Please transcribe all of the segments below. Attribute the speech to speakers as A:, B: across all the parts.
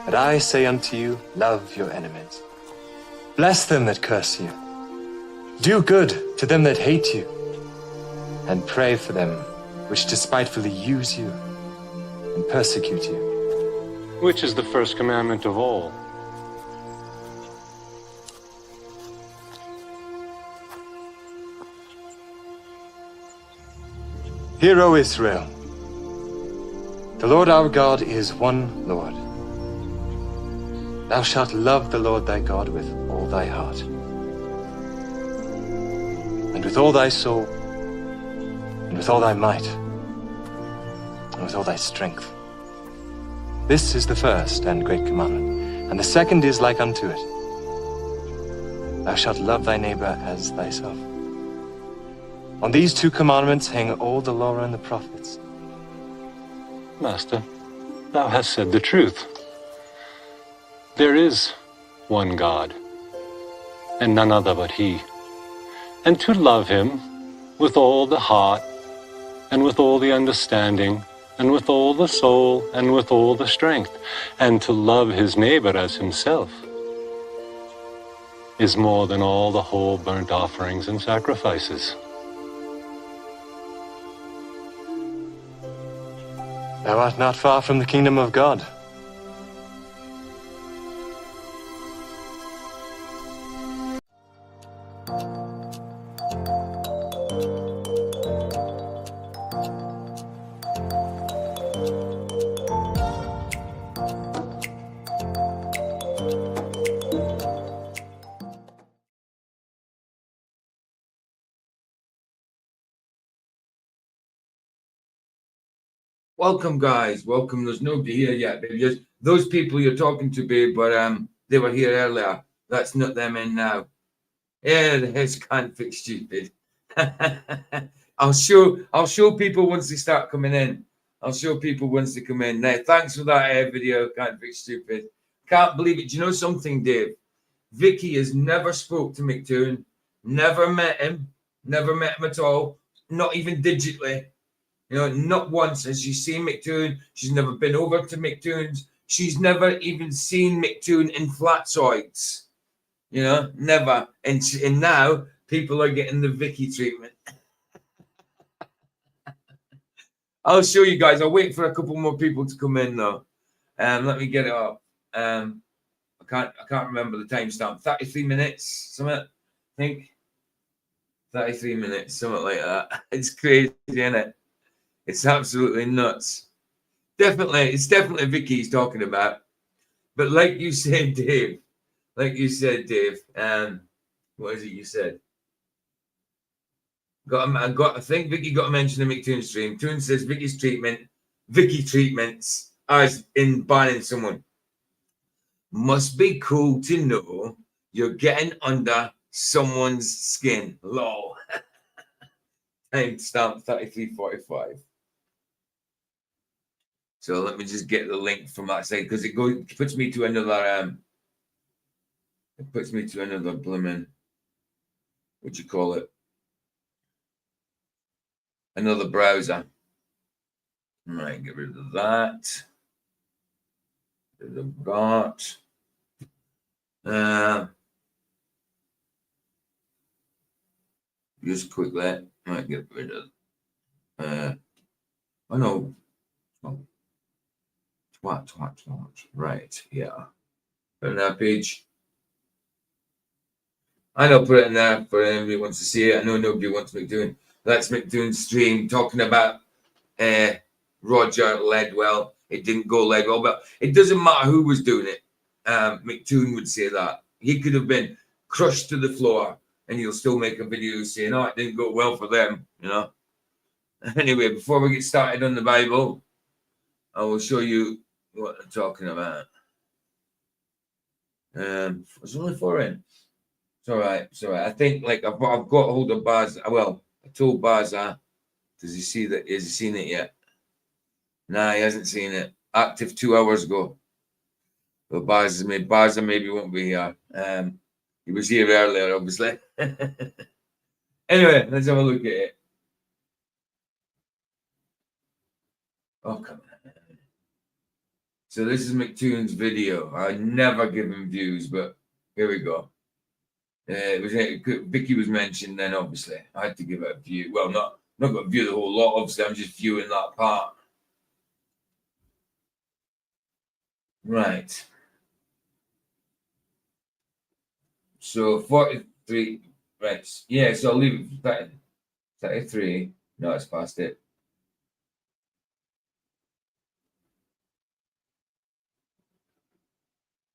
A: But I say unto you, love your enemies. Bless them that curse you. Do good to them that hate you. And pray for them which despitefully use you and persecute you.
B: Which is the first commandment of all?
A: Hear, O Israel, the Lord our God is one Lord. Thou shalt love the Lord thy God with all thy heart, and with all thy soul, and with all thy might, and with all thy strength. This is the first and great commandment, and the second is like unto it. Thou shalt love thy neighbor as thyself. On these two commandments hang all the law and the prophets.
B: Master, thou hast said the truth. There is one God, and none other but He. And to love Him with all the heart, and with all the understanding, and with all the soul, and with all the strength, and to love his neighbor as himself, is more than all the whole burnt offerings and sacrifices.
A: Thou art not far from the kingdom of God.
C: Welcome, guys. Welcome. There's nobody here yet, babe. Just those people you're talking to, babe, but they were here earlier. That's not them in now. Yeah, there's can't fix stupid. I'll show people once they start coming in. I'll show people once they come in. Now, thanks for that video, Can't Fix Stupid. Can't believe it. Do you know something, Dave? Vicky has never spoke to McToon, never met him at all, not even digitally. You know, not once has she seen McToon. She's never been over to McToon's. She's never even seen McToon in Flatzoids. You know, never. And now people are getting the Vicky treatment. I'll show you guys. I'll wait for a couple more people to come in though. Let me get it up. I can't remember the timestamp. 33 minutes, something. I think 33 minutes, something like that. It's crazy, isn't it? It's absolutely nuts. It's definitely Vicky he's talking about. But like you said, Dave, what is it you said? I think Vicky got to mention the McToon stream. Toon says Vicky treatments as in banning someone. Must be cool to know you're getting under someone's skin. Lol. Timestamp 33:45. So let me just get the link from that side because it puts me to another blooming, what do you call it? Another browser. All right, get rid of that. Get rid of that. Just quickly, I might get rid of. Oh no. What? Right, yeah. Put in that page. I know, put it in there for anybody who wants to see it. I know nobody wants McDoon. That's McDoon's stream talking about Roger Ledwell. It didn't go Ledwell, but it doesn't matter who was doing it. McDoon would say that. He could have been crushed to the floor and he'll still make a video saying, oh, it didn't go well for them, you know. Anyway, before we get started on the Bible, I will show you what I'm talking about. It's only 4 in. It's all right. I think like I've got hold of Baz. Well, I told Baza. Does he see that? Has he seen it yet? Nah, he hasn't seen it. Active 2 hours ago. But Baza maybe won't be here. He was here earlier, obviously. Anyway, let's have a look at it. Oh, come on. So this is McToon's video. I never give him views, but here we go. Vicky was mentioned then, obviously. I had to give it a view. Well, not got to view the whole lot, obviously. I'm just viewing that part. Right. So 43. Right. Yeah, so I'll leave it 33. No, it's past it.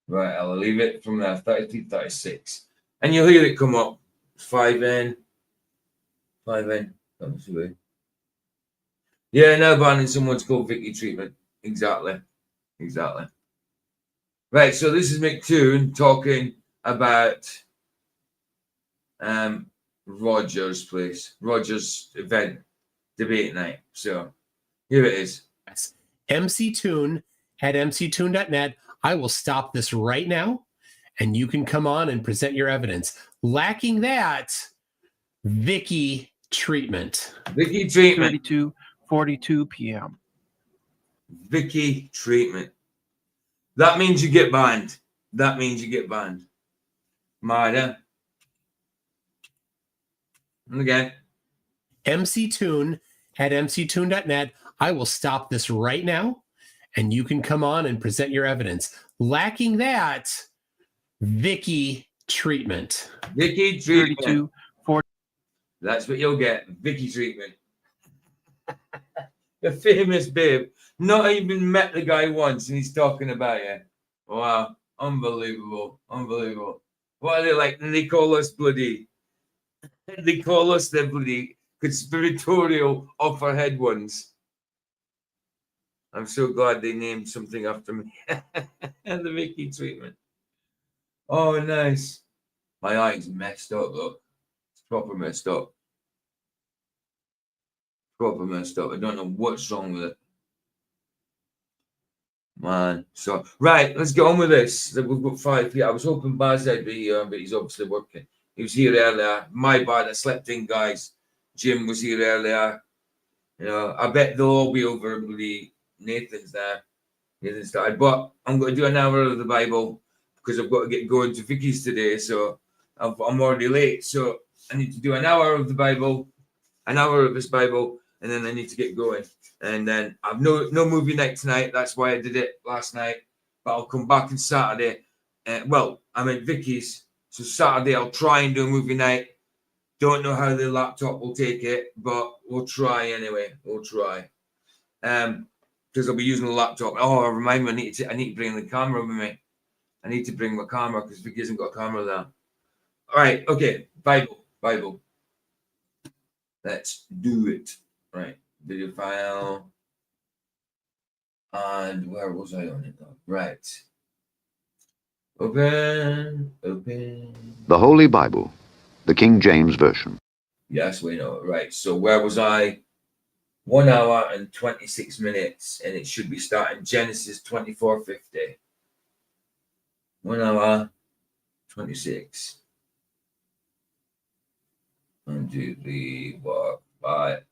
C: Right, I'll leave it from there, 33, 36. And you'll hear it come up. 5 in. 5 in. Yeah, no banning someone's called Vicky treatment. Exactly. Right, so this is McToon talking about Roger's place, Roger's event, debate night. So here it is.
D: MC Toon at mctoon.net. I will stop this right now, and you can come on and present your evidence. Lacking that, Vicky treatment.
C: Vicky treatment.
E: 32:42 p.m.
C: Vicky treatment. That means you get banned. Marta. And again.
D: MC Toon at mctoon.net. I will stop this right now, and you can come on and present your evidence. Lacking that, Vicky treatment.
C: Vicky treatment.
E: 32:40.
C: That's what you'll get. Vicky treatment. The famous babe. Not even met the guy once, and he's talking about you. Wow. Unbelievable. What are they like? And they call us the bloody conspiratorial off our head ones. I'm so glad they named something after me. And the Vicky treatment. Oh, nice. My eye's messed up, look. It's proper messed up. I don't know what's wrong with it. Man. So, right, let's get on with this. We've got 5 here. I was hoping Baz would be here, but he's obviously working. He was here earlier. My bad, I slept in, guys. Jim was here earlier. You know, I bet they'll all be over bloody Nathan's there. Nathan started. But I'm going to do an hour of the Bible because I've got to get going to Vicky's today. So I'm already late. So I need to do an hour of the Bible, an hour of this Bible, and then I need to get going. And then I've no movie night tonight. That's why I did it last night. But I'll come back on Saturday. Well, I'm at Vicky's. So Saturday I'll try and do a movie night. Don't know how the laptop will take it, but we'll try anyway. Because I'll be using the laptop. Oh, remind me, I need to bring the camera with me. I need to bring my camera because Vicky hasn't got a camera there. All right, okay. Bible. Let's do it. Right, video file. And where was I on it though? Right. Open.
F: The Holy Bible, the King James Version.
C: Yes, we know. Right. So where was I? 1 hour and 26 minutes, and it should be starting Genesis 24:50. 1 hour 26. 1, 2, 3, 4, 5.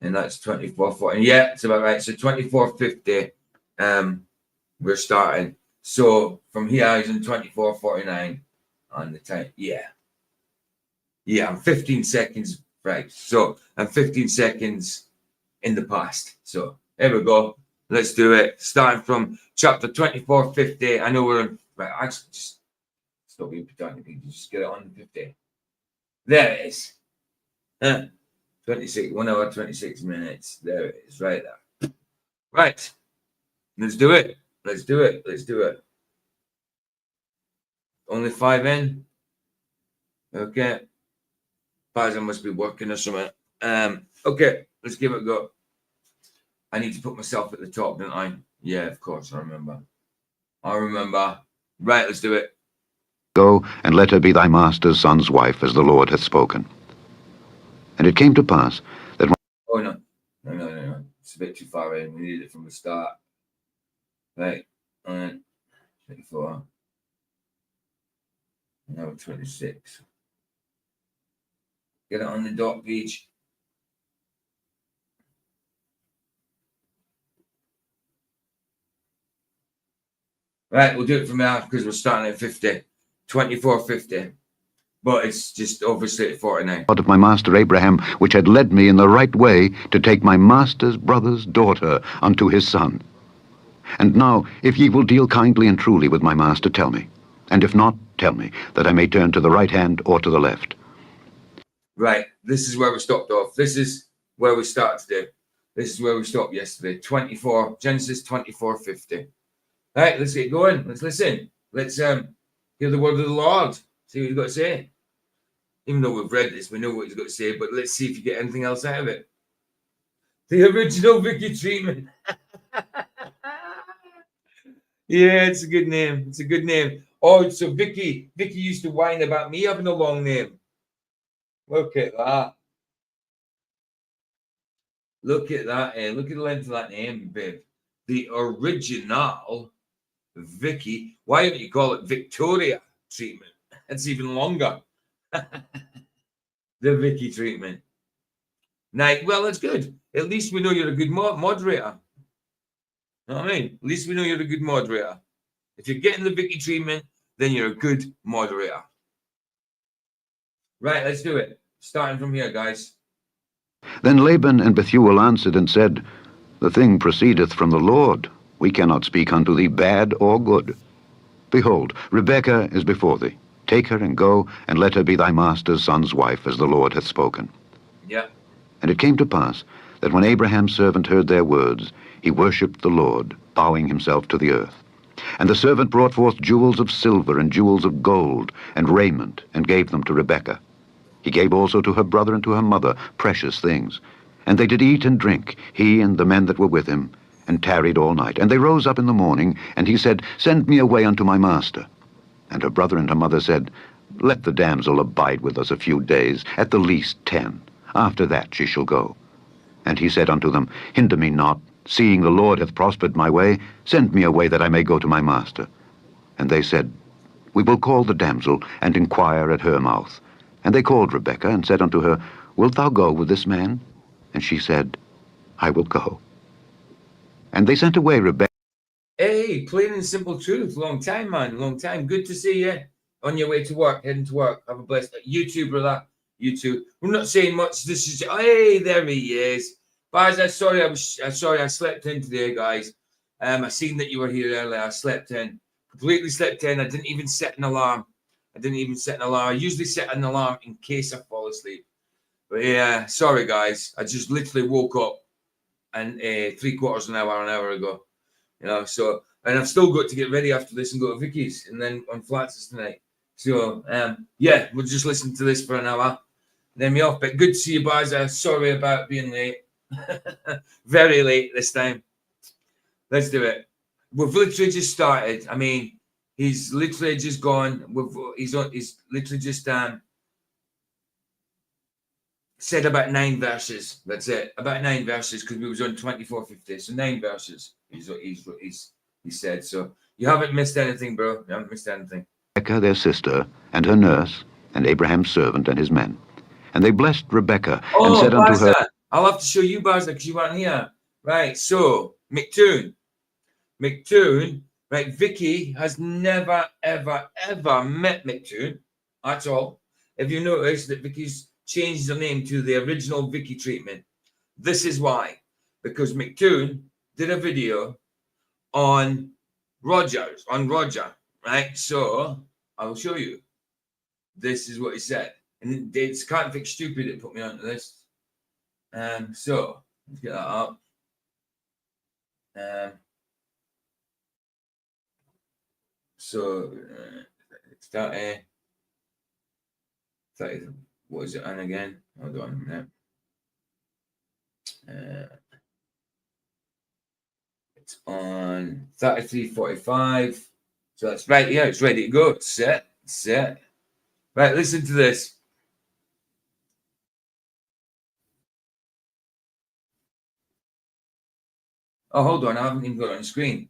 C: And that's 24:40. Yeah, it's about right. So 24:50. We're starting. So from here he's in 24:49 on the time. Yeah, I'm 15 seconds right. So I'm 15 seconds in the past. So here we go. Let's do it. Starting from chapter 24:50. I know we're on. Right, actually, just stop being pedantic. Just get it on 50. There it is. 26, 1 hour, 26 minutes. There it is, right there. Right. Let's do it. Only 5 in. Okay. Paz, I must be working or something. Okay, let's give it a go. I need to put myself at the top, don't I? Yeah, of course, I remember. Right, let's do it.
F: Go, and let her be thy master's son's wife, as the Lord hath spoken. And it came to pass that when...
C: Oh, no. It's a bit too far in. We need it from the start. Right. 24. Now 26. Get it on the dot page. Right, we'll do it from now because we're starting at 50. 24.50. But it's just obviously at 49.
F: Of my master Abraham, which had led me in the right way to take my master's brother's daughter unto his son. And now, if ye will deal kindly and truly with my master, tell me. And if not, tell me, that I may turn to the right hand or to the left.
C: Right, this is where we stopped off. This is where we started today. This is where we stopped yesterday. Genesis 24:50. Right, let's get going. Let's listen. Let's hear the word of the Lord. See what he's got to say. Even though we've read this, we know what he's got to say, but let's see if you get anything else out of it. The original Vicky treatment. Yeah, it's a good name. It's a good name. Oh, so Vicky used to whine about me having a long name. Look at that. Look at that. Look at the length of that name, babe. The original Vicky. Why don't you call it Victoria treatment? It's even longer. The Vicky treatment. Now, well, that's good. At least we know you're a good moderator. You know what I mean? At least we know you're a good moderator. If you're getting the Vicky treatment, then you're a good moderator. Right, let's do it. Starting from here, guys.
F: Then Laban and Bethuel answered and said, The thing proceedeth from the Lord. We cannot speak unto thee bad or good. Behold, Rebekah is before thee. Take her and go, and let her be thy master's son's wife, as the Lord hath spoken.
C: Yeah.
F: And it came to pass, that when Abraham's servant heard their words, he worshipped the Lord, bowing himself to the earth. And the servant brought forth jewels of silver and jewels of gold, and raiment, and gave them to Rebekah. He gave also to her brother and to her mother precious things. And they did eat and drink, he and the men that were with him, and tarried all night. And they rose up in the morning, and he said, Send me away unto my master. And her brother and her mother said, Let the damsel abide with us a few days, at the least 10. After that she shall go. And he said unto them, Hinder me not, seeing the Lord hath prospered my way. Send me away that I may go to my master. And they said, We will call the damsel, and inquire at her mouth. And they called Rebekah, and said unto her, Wilt thou go with this man? And she said, I will go. And they sent away Rebekah.
C: Hey, plain and simple truth. Long time, man. Long time. Good to see you. On your way to work, heading to work. Have a blessed YouTube, brother. YouTube. We're not saying much. This is hey, there he is. Guys, I'm sorry I slept in today, guys. I seen that you were here earlier. I slept in. Completely slept in. I didn't even set an alarm. I usually set an alarm in case I fall asleep. But yeah, sorry guys. I just literally woke up and 3/4 an hour ago. You know, so and I've still got to get ready after this and go to Vicky's and then on Flats tonight. So yeah, we'll just listen to this for an hour. Then me off. But good to see you, Baza. Sorry about being late. Very late this time. Let's do it. We've literally just started. I mean, he's literally just gone. He's literally just said about 9 verses. That's it. About 9 verses because we was on 24:50. So 9 verses. He said. So you haven't missed anything, bro. You haven't missed anything.
F: Rebekah their sister, and her nurse, and Abraham's servant and his men. And they blessed Rebekah, and said unto her,
C: I'll have to show you, Barza, because you weren't here. Right, so, McToon, right, Vicky has never, ever, ever met McToon at all. If you notice that Vicky's changed her name to the original Vicky treatment, this is why. Because McToon did a video on Roger, right? So, I'll show you. This is what he said. And it's Can't Fix Stupid that put me onto this. So let's get that up. Start a 30. What is it on again? Hold on a minute. It's on 33:45. So that's right. Yeah, it's ready to go. It's set. Right, listen to this. Oh, hold on. I haven't even got it on the screen.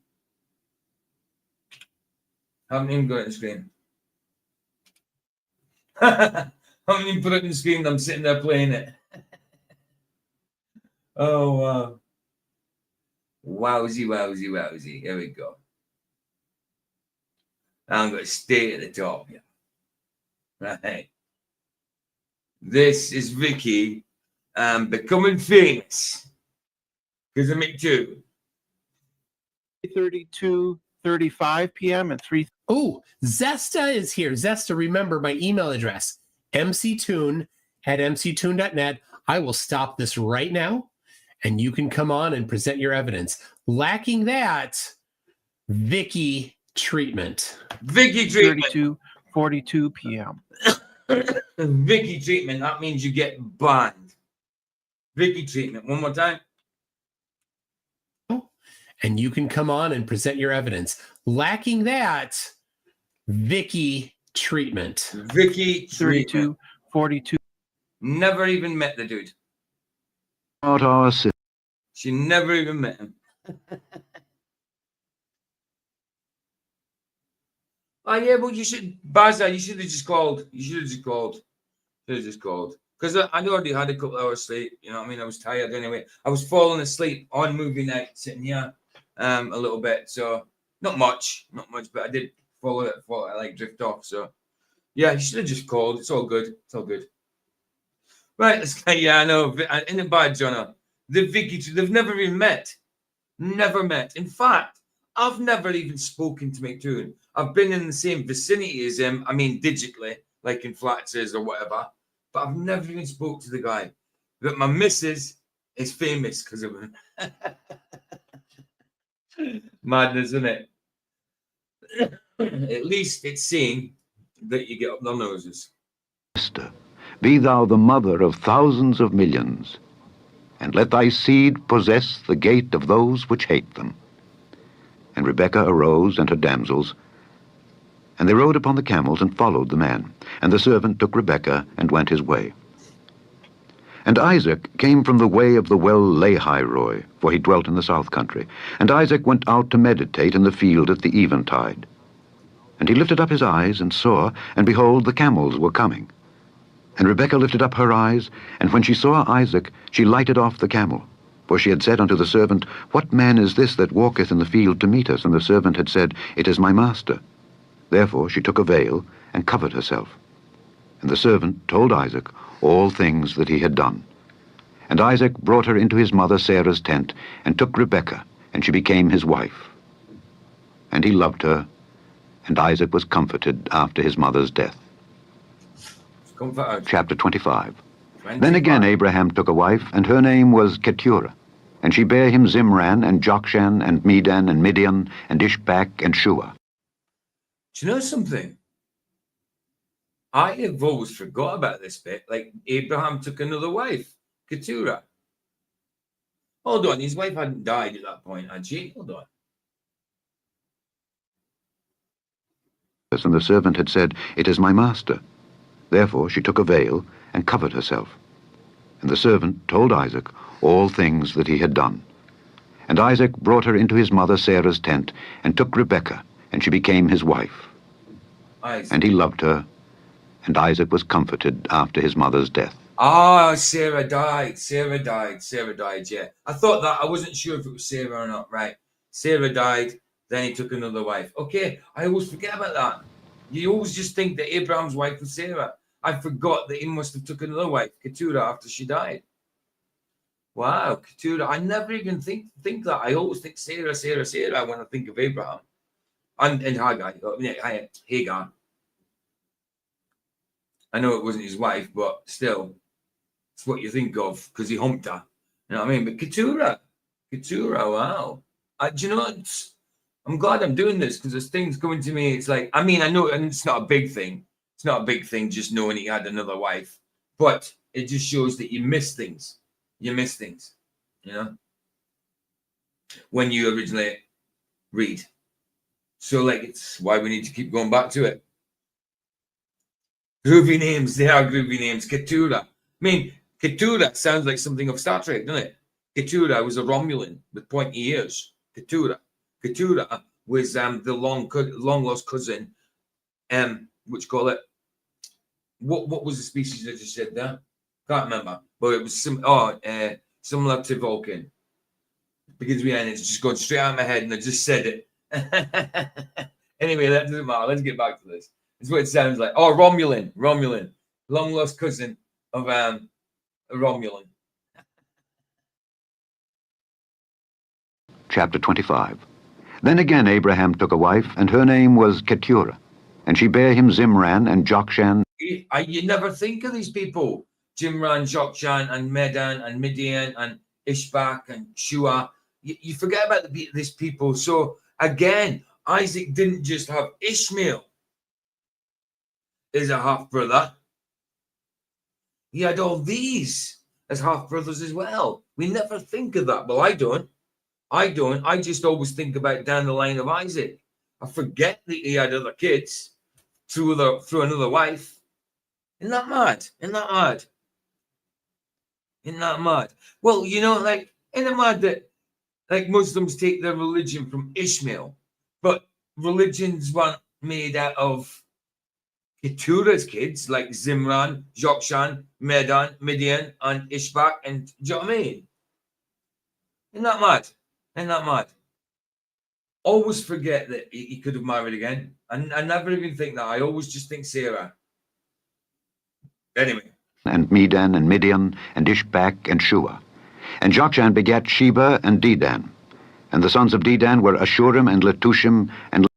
C: haven't even put it on the screen. I'm sitting there playing it. Oh, wow. Wowsy, wowsy, wowsy. Here we go. I'm going to stay at the top here. Right. This is Vicky becoming famous because of me too.
E: 32:35 p.m. and 3.
D: Oh, Zesta is here. Zesta, remember my email address, mctoon@mctoon.net. I will stop this right now, and you can come on and present your evidence. Lacking that, Vicky treatment.
C: Vicky treatment.
E: 32:42 p.m.
C: Vicky treatment. That means you get banned. Vicky treatment. One more time.
D: And you can come on and present your evidence. Lacking that, Vicky treatment.
C: Vicky treatment.
E: 32:42.
C: Never even met the dude.
F: Not our sin.
C: She never even met him. Oh yeah, but you should, Baza. You should have just called. You should have just called. Should have just called. Because I'd already had a couple hours sleep. You know what I mean? I was tired anyway. I was falling asleep on movie night, sitting here a little bit. So not much, but I did fall I like drift off. So yeah, you should have just called. It's all good. It's all good. Right, let's go. Yeah, I know. In the bad, Jono. The Vicky, they've never even met. Never met. In fact, I've never even spoken to McToon. I've been in the same vicinity as him. I mean, digitally, like in Flaxes or whatever. But I've never even spoke to the guy. But my missus is famous because of him. Madness, isn't it? At least it's seen that you get up their noses.
F: Sister, be thou the mother of thousands of millions, and let thy seed possess the gate of those which hate them. And Rebekah arose and her damsels, and they rode upon the camels and followed the man. And the servant took Rebekah and went his way. And Isaac came from the way of the well Lahairoi, for he dwelt in the south country. And Isaac went out to meditate in the field at the eventide. And he lifted up his eyes and saw, and behold, the camels were coming. And Rebekah lifted up her eyes, and when she saw Isaac, she lighted off the camel. For she had said unto the servant, What man is this that walketh in the field to meet us? And the servant had said, It is my master. Therefore she took a veil and covered herself. And the servant told Isaac all things that he had done. And Isaac brought her into his mother Sarah's tent, and took Rebekah, and she became his wife. And he loved her, and Isaac was comforted after his mother's death. Chapter 25. Then again Abraham took a wife, and her name was Keturah. And she bare him Zimran, and Jokshan, and Medan, and Midian, and Ishbak, and Shua.
C: Do you know something? I have always forgot about this bit. Like, Abraham took another wife, Keturah. Hold on, his wife hadn't died at that point, had she? Hold on.
F: And the servant had said, It is my master. Therefore she took a veil and covered herself. And the servant told Isaac all things that he had done. And Isaac brought her into his mother Sarah's tent, and took Rebekah, and she became his wife.
C: Isaac.
F: And he loved her, and Isaac was comforted after his mother's death.
C: Ah, Sarah died, yeah. I thought that, I wasn't sure if it was Sarah or not, right. Sarah died, then he took another wife. Okay, I always forget about that. You always just think that Abraham's wife was Sarah. I forgot that he must have took another wife, Keturah, after she died. Wow, Keturah. I never even think that. I always think Sarah when I think of Abraham. And Hagar. Hagar. I know it wasn't his wife, but still, it's what you think of because he humped her. You know what I mean? But Keturah, wow. Do you know what? I'm glad I'm doing this because there's things coming to me. It's like, I mean, I know, and it's not a big thing. It's not a big thing just knowing he had another wife, but it just shows that you miss things. You miss things, you know, when you originally read. So, like, it's why we need to keep going back to it. Groovy names, they are groovy names. Keturah. I mean, Keturah sounds like something of Star Trek, doesn't it? Keturah was a Romulan with pointy ears. Keturah was the long lost cousin, which call it, what was the species I just said there? Can't remember, but it was similar to Vulcan. Begins with N. It's just gone straight out of my head, and I just said it. Anyway, that doesn't matter. Let's get back to this. It's what it sounds like. Oh, Romulan, long lost cousin of Romulan.
F: Chapter 25. Then again Abraham took a wife, and her name was Keturah, and she bare him Zimran and Jokshan.
C: You never think of these people. Jimran, Jokshan, and Medan, and Midian, and Ishbak, and Shua. You forget about these people. So again, Isaac didn't just have Ishmael as a half-brother. He had all these as half-brothers as well. We never think of that. Well, I don't. I just always think about down the line of Isaac. I forget that he had other kids through another wife. Isn't that mad? Isn't that mad? Well, you know, like, isn't it mad that like Muslims take their religion from Ishmael, but religions weren't made out of Keturah's kids like Zimran, Jokshan, Medan, Midian, and Ishbak, and do you know what I mean? Isn't that mad? Always forget that he could have married again. And I never even think that. I always just think Sarah. Anyway.
F: And Medan and Midian and Ishbak and Shua. And Jokshan begat Sheba and Dedan. And the sons of Dedan were Ashurim and Letushim and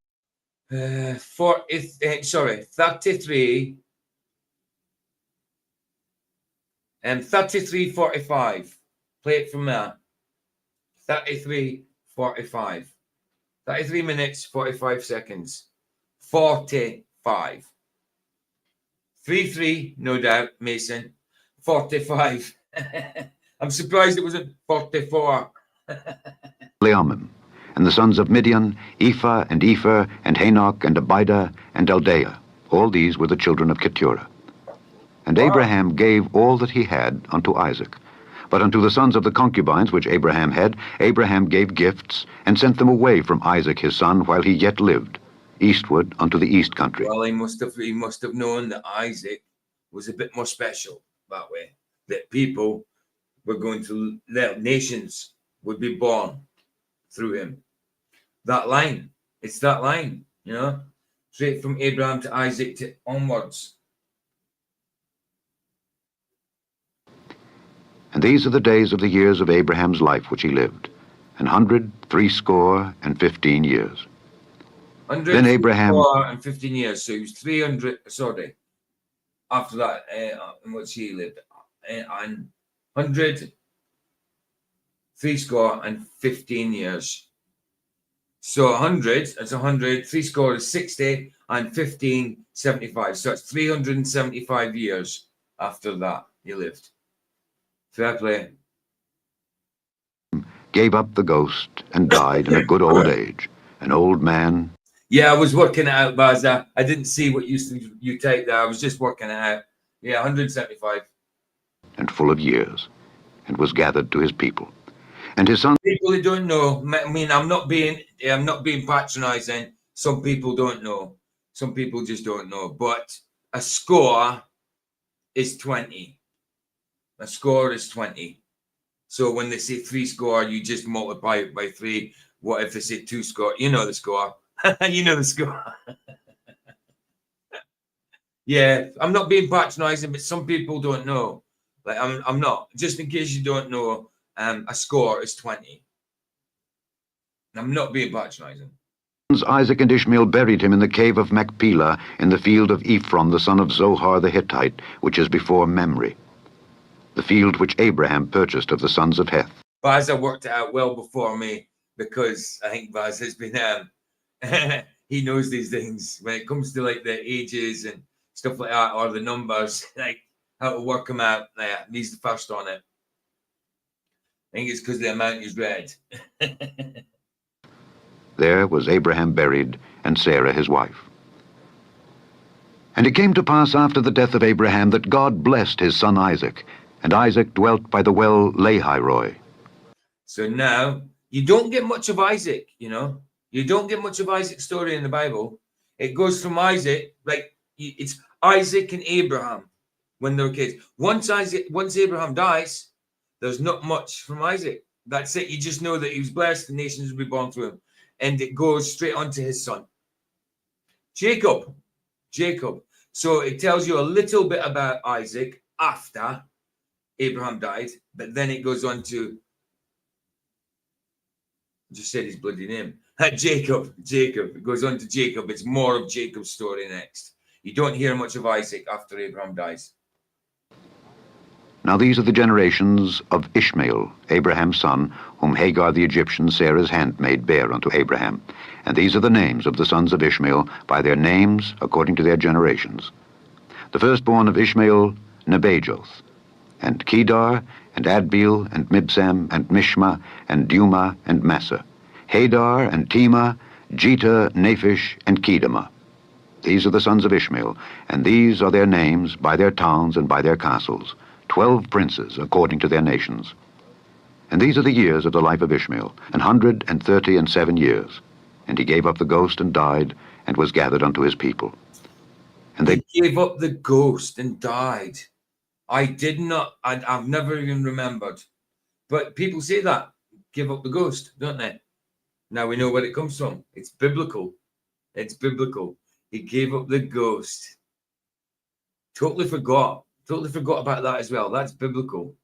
C: 33 and 33:45. Play it from there. 33:45. 33 minutes 45 seconds. 45. 3-3, no doubt, Mason. 45. I'm surprised it wasn't 44.
F: Leammon. And the sons of Midian, Ephah and Epher and Hanok and Abidah and Eldaah. All these were the children of Keturah. And Abraham gave all that he had unto Isaac. But unto the sons of the concubines which Abraham had, Abraham gave gifts, and sent them away from Isaac his son while he yet lived, eastward unto the east country.
C: Well, he must have known that Isaac was a bit more special that way. That people were going to, nations would be born through him. That line, it's that line, you know, straight from Abraham to Isaac to onwards.
F: And these are the days of the years of Abraham's life which he lived, 160 years. Then Abraham
C: 15 years, so he was 300. Sorry, after that, in which he lived, and 115 years. So 100, that's 100. 3 is 60, and 15, 75. So it's 375 years after that he lived. Fair play.
F: Gave up the ghost and died in a good old age, an old man.
C: Yeah, I was working it out, Baza. I didn't see what you take there. I was just working it out. Yeah, 175.
F: And full of years, and was gathered to his people. And his son.
C: People who don't know, I mean, I'm not being patronizing. Some people don't know. Some people just don't know. But a score is 20. A score is 20. So when they say 3 score, you just multiply it by 3. What if they say 2 score? You know the score. You know the score. Yeah, I'm not being patronizing, but some people don't know. Like I'm not. Just in case you don't know, a score is 20. I'm not being patronizing.
F: Isaac and Ishmael buried him in the cave of Machpelah in the field of Ephron, the son of Zohar the Hittite, which is before Mamre, the field which Abraham purchased of the sons of Heth.
C: Baz worked it out well before me, because I think Baz has been he knows these things when it comes to like the ages and stuff like that, or the numbers, like how to work them out. He's the first on it. I think it's because the amount is red.
F: There was Abraham buried, and Sarah his wife. And it came to pass after the death of Abraham that God blessed his son Isaac, and Isaac dwelt by the well Lahairoi.
C: So now, you don't get much of Isaac, you know. You don't get much of Isaac's story in the Bible. It goes from Isaac, like, it's Isaac and Abraham when they were kids. Once Abraham dies, there's not much from Isaac. That's it. You just know that he was blessed, the nations will be born through him. And it goes straight on to his son. Jacob. So it tells you a little bit about Isaac after Abraham died, but then it goes on to, just said his bloody name, Jacob. It goes on to Jacob. It's more of Jacob's story next. You don't hear much of Isaac after Abraham dies.
F: Now these are the generations of Ishmael, Abraham's son, whom Hagar the Egyptian, Sarah's handmaid, bare unto Abraham. And these are the names of the sons of Ishmael, by their names according to their generations. The firstborn of Ishmael, Nebajoth, and Kedar, and Adbeel, and Mibsam, and Mishma, and Duma, and Massa, Hadar, and Tema, Jetah, Naphish, and Kedemah. These are the sons of Ishmael, and these are their names, by their towns and by their castles, 12 princes according to their nations. And these are the years of the life of Ishmael, 137 years. And he gave up the ghost and died, and was gathered unto his people. And they
C: gave up the ghost and died. I've never even remembered. But people say that, give up the ghost, don't they? Now we know where it comes from. It's biblical. He gave up the ghost. Totally forgot about that as well. That's biblical.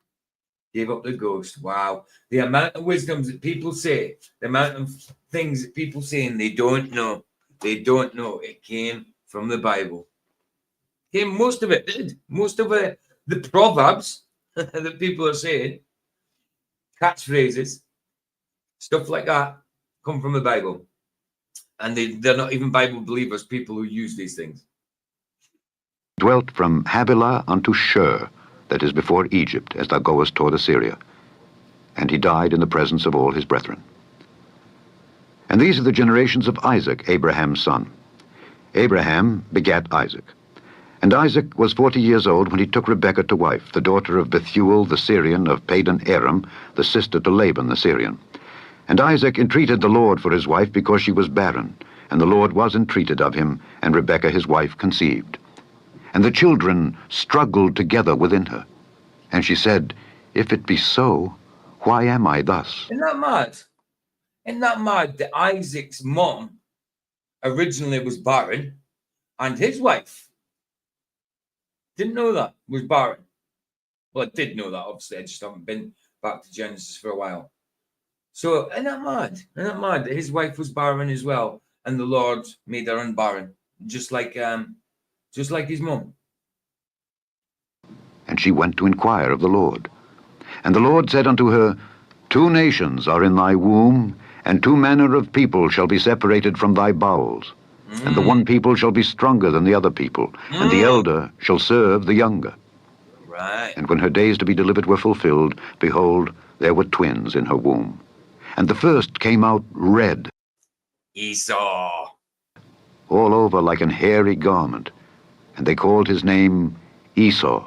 C: Gave up the ghost. Wow. The amount of wisdoms that people say, the amount of things that people say and they don't know. It came from the Bible. Most of it did. Most of it, the proverbs that people are saying, catchphrases, stuff like that, come from the Bible. And they're not even Bible believers, people who use these things.
F: dwelt from Havilah unto Shur, that is before Egypt, as thou goest toward Assyria. And he died in the presence of all his brethren. And these are the generations of Isaac, Abraham's son. Abraham begat Isaac. And Isaac was 40 years old when he took Rebekah to wife, the daughter of Bethuel the Syrian of Padan Aram, the sister to Laban the Syrian. And Isaac entreated the Lord for his wife because she was barren, and the Lord was entreated of him, and Rebekah his wife conceived. And the children struggled together within her. And she said, If it be so, why am I thus?
C: Isn't that mad? Isn't that mad that Isaac's mom originally was barren, and his wife didn't know that, was barren? Well, I did know that, obviously. I just haven't been back to Genesis for a while. So, isn't that mad? Isn't that mad that his wife was barren as well, and the Lord made her unbarren, just like his mom.
F: And she went to inquire of the Lord. And the Lord said unto her, 2 nations are in thy womb, and 2 manner of people shall be separated from thy bowels. And the one people shall be stronger than the other people, and the elder shall serve the younger.
C: Right.
F: And when her days to be delivered were fulfilled, behold, there were twins in her womb. And the first came out red,
C: Esau.
F: all over like an hairy garment, and they called his name Esau.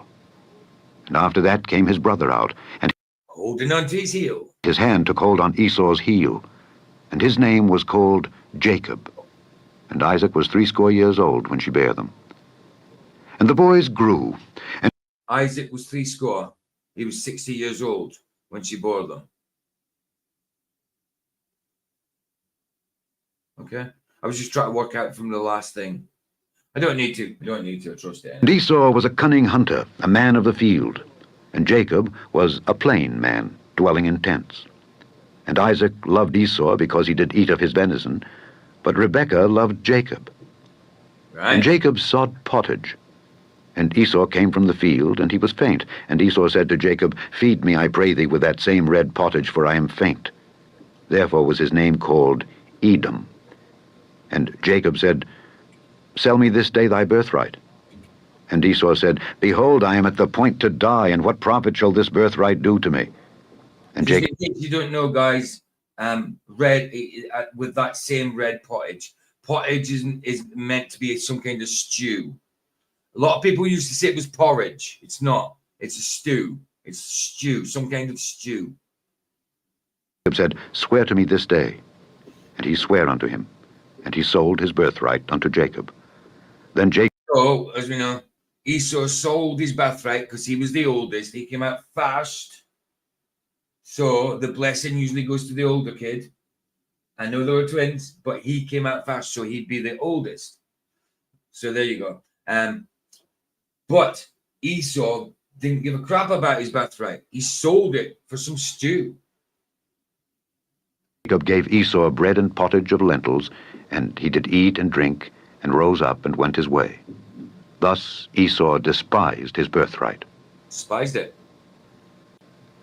F: And after that came his brother out, and
C: Holding on to his heel.
F: his hand took hold on Esau's heel, and his name was called Jacob. And Isaac was 80 years old when she bare them. And the boys grew, and
C: Isaac was 80. He was 60 years old when she bore them. Okay. I was just trying to work out from the last thing. I don't need to. You don't need to trust it.
F: And Esau was a cunning hunter, a man of the field, and Jacob was a plain man, dwelling in tents. And Isaac loved Esau because he did eat of his venison, but Rebekah loved Jacob.
C: Right.
F: And Jacob sought pottage. And Esau came from the field, and he was faint. And Esau said to Jacob, Feed me, I pray thee, with that same red pottage, for I am faint. Therefore was his name called Edom. And Jacob said, Sell me this day thy birthright. And Esau said, Behold, I am at the point to die, and what profit shall this birthright do to me? And
C: Just
F: Jacob,
C: in case you don't know, guys, red with that same red pottage. Pottage is meant to be some kind of stew. A lot of people used to say it was porridge. It's not. It's a stew. It's stew, some kind of stew.
F: said, Swear to me this day. And he sware unto him, and he sold his birthright unto Jacob. Then Jacob
C: So, as we know, Esau sold his birthright because he was the oldest. He came out first. So the blessing usually goes to the older kid. I know they were twins, but he came out first, so he'd be the oldest. So there you go. But Esau didn't give a crap about his birthright. He sold it for some stew.
F: Jacob gave Esau bread and pottage of lentils, and he did eat and drink, and rose up and went his way. Thus Esau despised his birthright.
C: Despised it.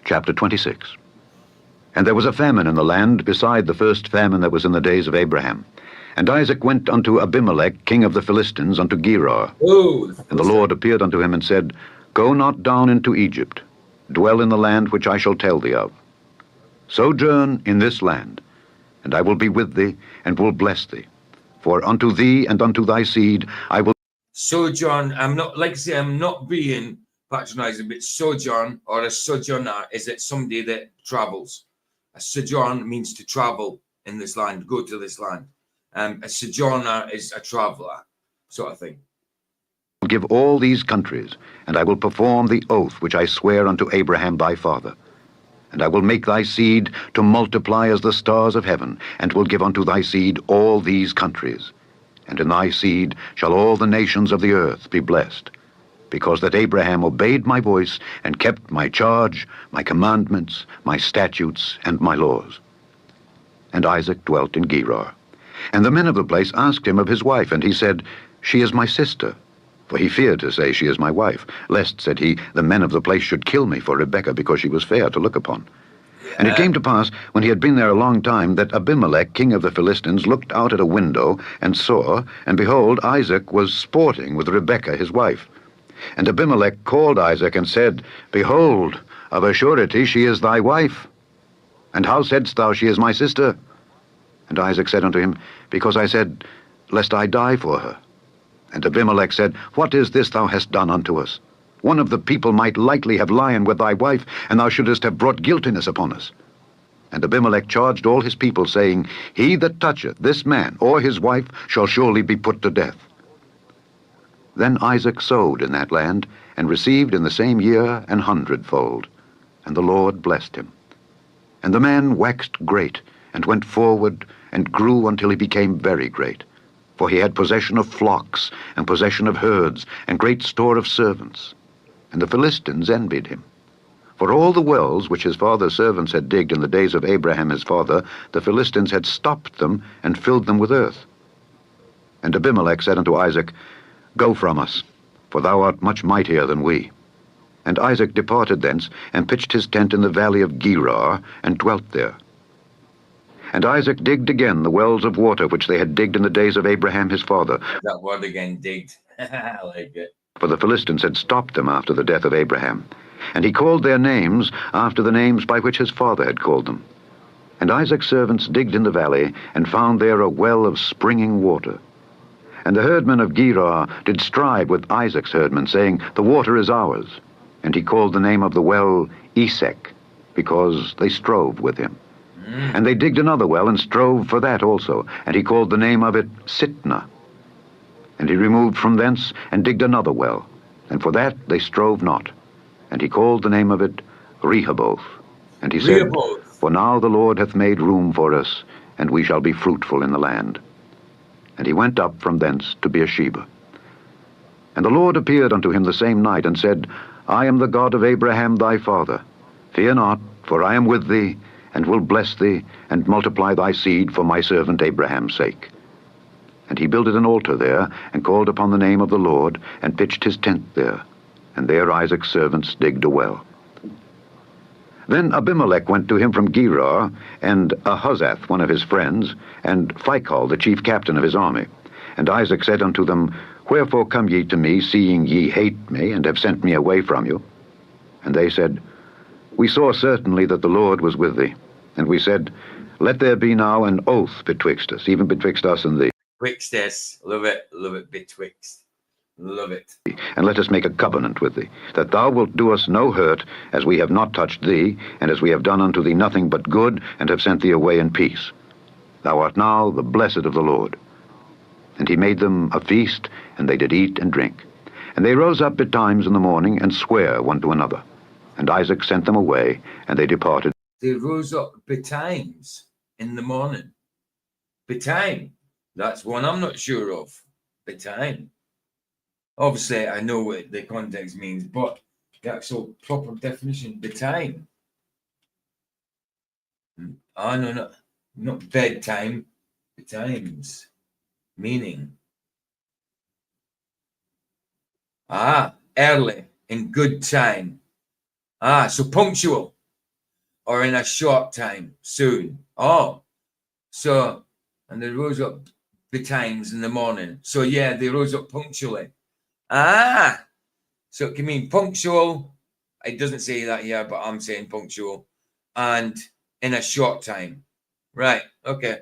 F: Chapter 26. And there was a famine in the land, beside the first famine that was in the days of Abraham. And Isaac went unto Abimelech, king of the Philistines, unto Gerar.
C: Oh,
F: And the Lord appeared unto him and said, Go not down into Egypt, dwell in the land which I shall tell thee of. Sojourn in this land, and I will be with thee, and will bless thee. For unto thee and unto thy seed I will...
C: sojourn. I'm not, like I say, I'm not being patronizing, but sojourn or a sojourner is it somebody that travels. A sojourn means to travel in this land, go to this land. A sojourner is a traveler, sort of thing.
F: give all these countries, and I will perform the oath which I swear unto Abraham thy father. And I will make thy seed to multiply as the stars of heaven, and will give unto thy seed all these countries. And in thy seed shall all the nations of the earth be blessed, because that Abraham obeyed my voice, and kept my charge, my commandments, my statutes, and my laws. And Isaac dwelt in Gerar. And the men of the place asked him of his wife, and he said, She is my sister. For he feared to say, She is my wife, lest, said he, the men of the place should kill me for Rebekah, because she was fair to look upon. And it came to pass, when he had been there a long time, that Abimelech, king of the Philistines, looked out at a window, and saw, and behold, Isaac was sporting with Rebekah his wife. And Abimelech called Isaac, and said, Behold, of a surety she is thy wife. And how saidst thou, She is my sister? And Isaac said unto him, Because I said, Lest I die for her. And Abimelech said, What is this thou hast done unto us? One of the people might lightly have lion with thy wife, and thou shouldest have brought guiltiness upon us. And Abimelech charged all his people, saying, He that toucheth this man or his wife shall surely be put to death. Then Isaac sowed in that land, and received in the same year 100-fold. And the Lord blessed him. And the man waxed great, and went forward, and grew until he became very great. For he had possession of flocks, and possession of herds, and great store of servants. And the Philistines envied him. For all the wells which his father's servants had digged in the days of Abraham his father, the Philistines had stopped them, and filled them with earth. And Abimelech said unto Isaac, Go from us, for thou art much mightier than we. And Isaac departed thence, and pitched his tent in the valley of Gerar, and dwelt there. And Isaac digged again the wells of water which they had digged in the days of Abraham his father.
C: That word again, digged. I like it.
F: For the Philistines had stopped them after the death of Abraham. And he called their names after the names by which his father had called them. And Isaac's servants digged in the valley, and found there a well of springing water. And the herdmen of Gerar did strive with Isaac's herdmen, saying, The water is ours. And he called the name of the well Esek, because they strove with him. And they digged another well, and strove for that also, and he called the name of it Sitnah. And he removed from thence, and digged another well, and for that they strove not. And he called the name of it Rehoboth. And he said, For now the Lord hath made room for us, and we shall be fruitful in the land. And he went up from thence to Beersheba. And the Lord appeared unto him the same night, and said, I am the God of Abraham thy father. Fear not, for I am with thee, and will bless thee, and multiply thy seed for my servant Abraham's sake. And he builded an altar there, and called upon the name of the Lord, and pitched his tent there. And there Isaac's servants digged a well. Then Abimelech went to him from Gerar, and Ahuzzath, one of his friends, and Phicol, the chief captain of his army. And Isaac said unto them, Wherefore come ye to me, seeing ye hate me, and have sent me away from you? And they said, We saw certainly that the Lord was with thee. And we said, Let there be now an oath betwixt us, even betwixt us and thee.
C: Twixt us. Love it, betwixt. Love it.
F: And let us make a covenant with thee, that thou wilt do us no hurt, as we have not touched thee, and as we have done unto thee nothing but good, and have sent thee away in peace. Thou art now the blessed of the Lord. And he made them a feast, and they did eat and drink. And they rose up betimes in the morning, and sware one to another. And Isaac sent them away, and they departed.
C: They rose up betimes in the morning. Betime. That's one I'm not sure of. Betime. Obviously, I know what the context means, but the actual proper definition, betime. Oh, no, not bedtime. Betimes. Meaning. Early, in good time. So punctual. Or in a short time, soon. Oh, so, and they rose up betimes in the morning. So, yeah, they rose up punctually. So it can mean punctual. It doesn't say that here, but I'm saying punctual. And in a short time. Right, okay.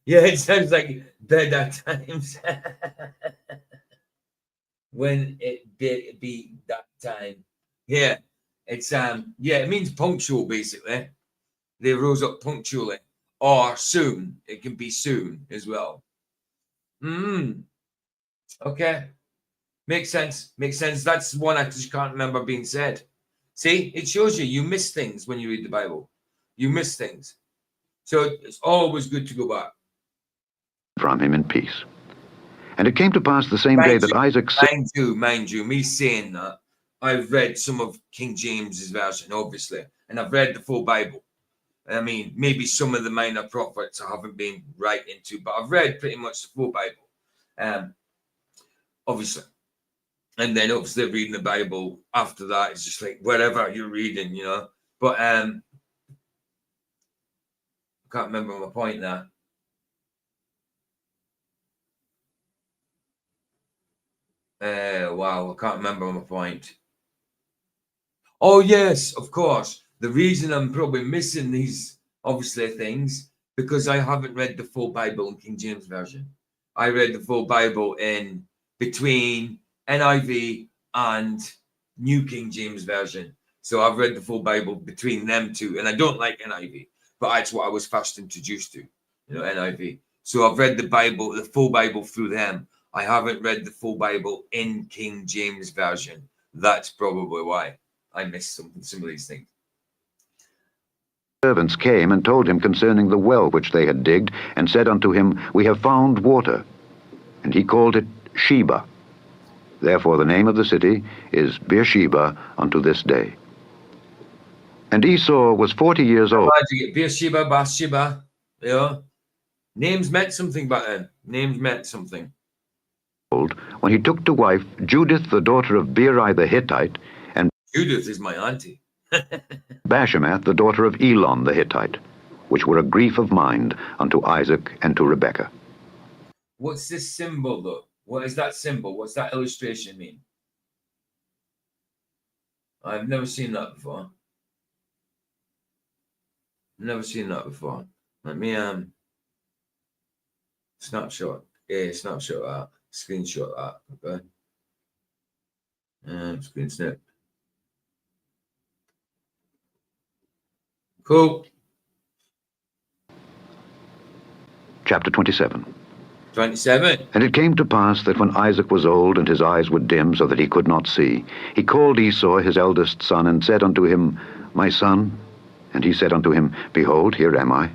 C: Yeah, it sounds like bed at times. When it be that time. Yeah, it's it means punctual basically. They rose up punctually. Or soon. It can be soon as well. Okay. Makes sense. Makes sense. That's one I just can't remember being said. See, it shows you miss things when you read the Bible. You miss things. So it's always good to go back.
F: From him in peace. And it came to pass the same day that Isaac said,
C: Mind you, me saying that, I've read some of King James's version, obviously, and I've read the full Bible. I mean, maybe some of the minor prophets I haven't been right into, but I've read pretty much the full Bible. Obviously. And then obviously reading the Bible after that is just like wherever you're reading, you know. But I can't remember my point now. Wow, I can't remember my point. Oh, yes, of course. The reason I'm probably missing these, obviously, things, because I haven't read the full Bible in King James Version. I read the full Bible in between NIV and New King James Version. So I've read the full Bible between them two. And I don't like NIV, but that's what I was first introduced to, NIV. So I've read the Bible, the full Bible through them. I haven't read the full Bible in King James Version. That's probably why I missed some of these things.
F: servants came and told him concerning the well which they had digged, and said unto him, We have found water. And he called it Sheba. Therefore the name of the city is Beersheba unto this day. And Esau was 40 years old.
C: Beersheba, Bathsheba, names meant something back then. Names meant something.
F: When he took to wife Judith, the daughter of Beeri the Hittite, and
C: Judith is my auntie.
F: Bashemath, the daughter of Elon the Hittite, which were a grief of mind unto Isaac and to Rebekah.
C: What's this symbol, though? What is that symbol? What's that illustration mean? I've never seen that before. Never seen that before. Let me snapshot. Yeah, snapshot that. Screenshot that. Okay. Screen snip. Cool.
F: Chapter 27.
C: 27.
F: And it came to pass that when Isaac was old, and his eyes were dim, so that he could not see, he called Esau his eldest son, and said unto him, My son. And he said unto him, Behold, here am I.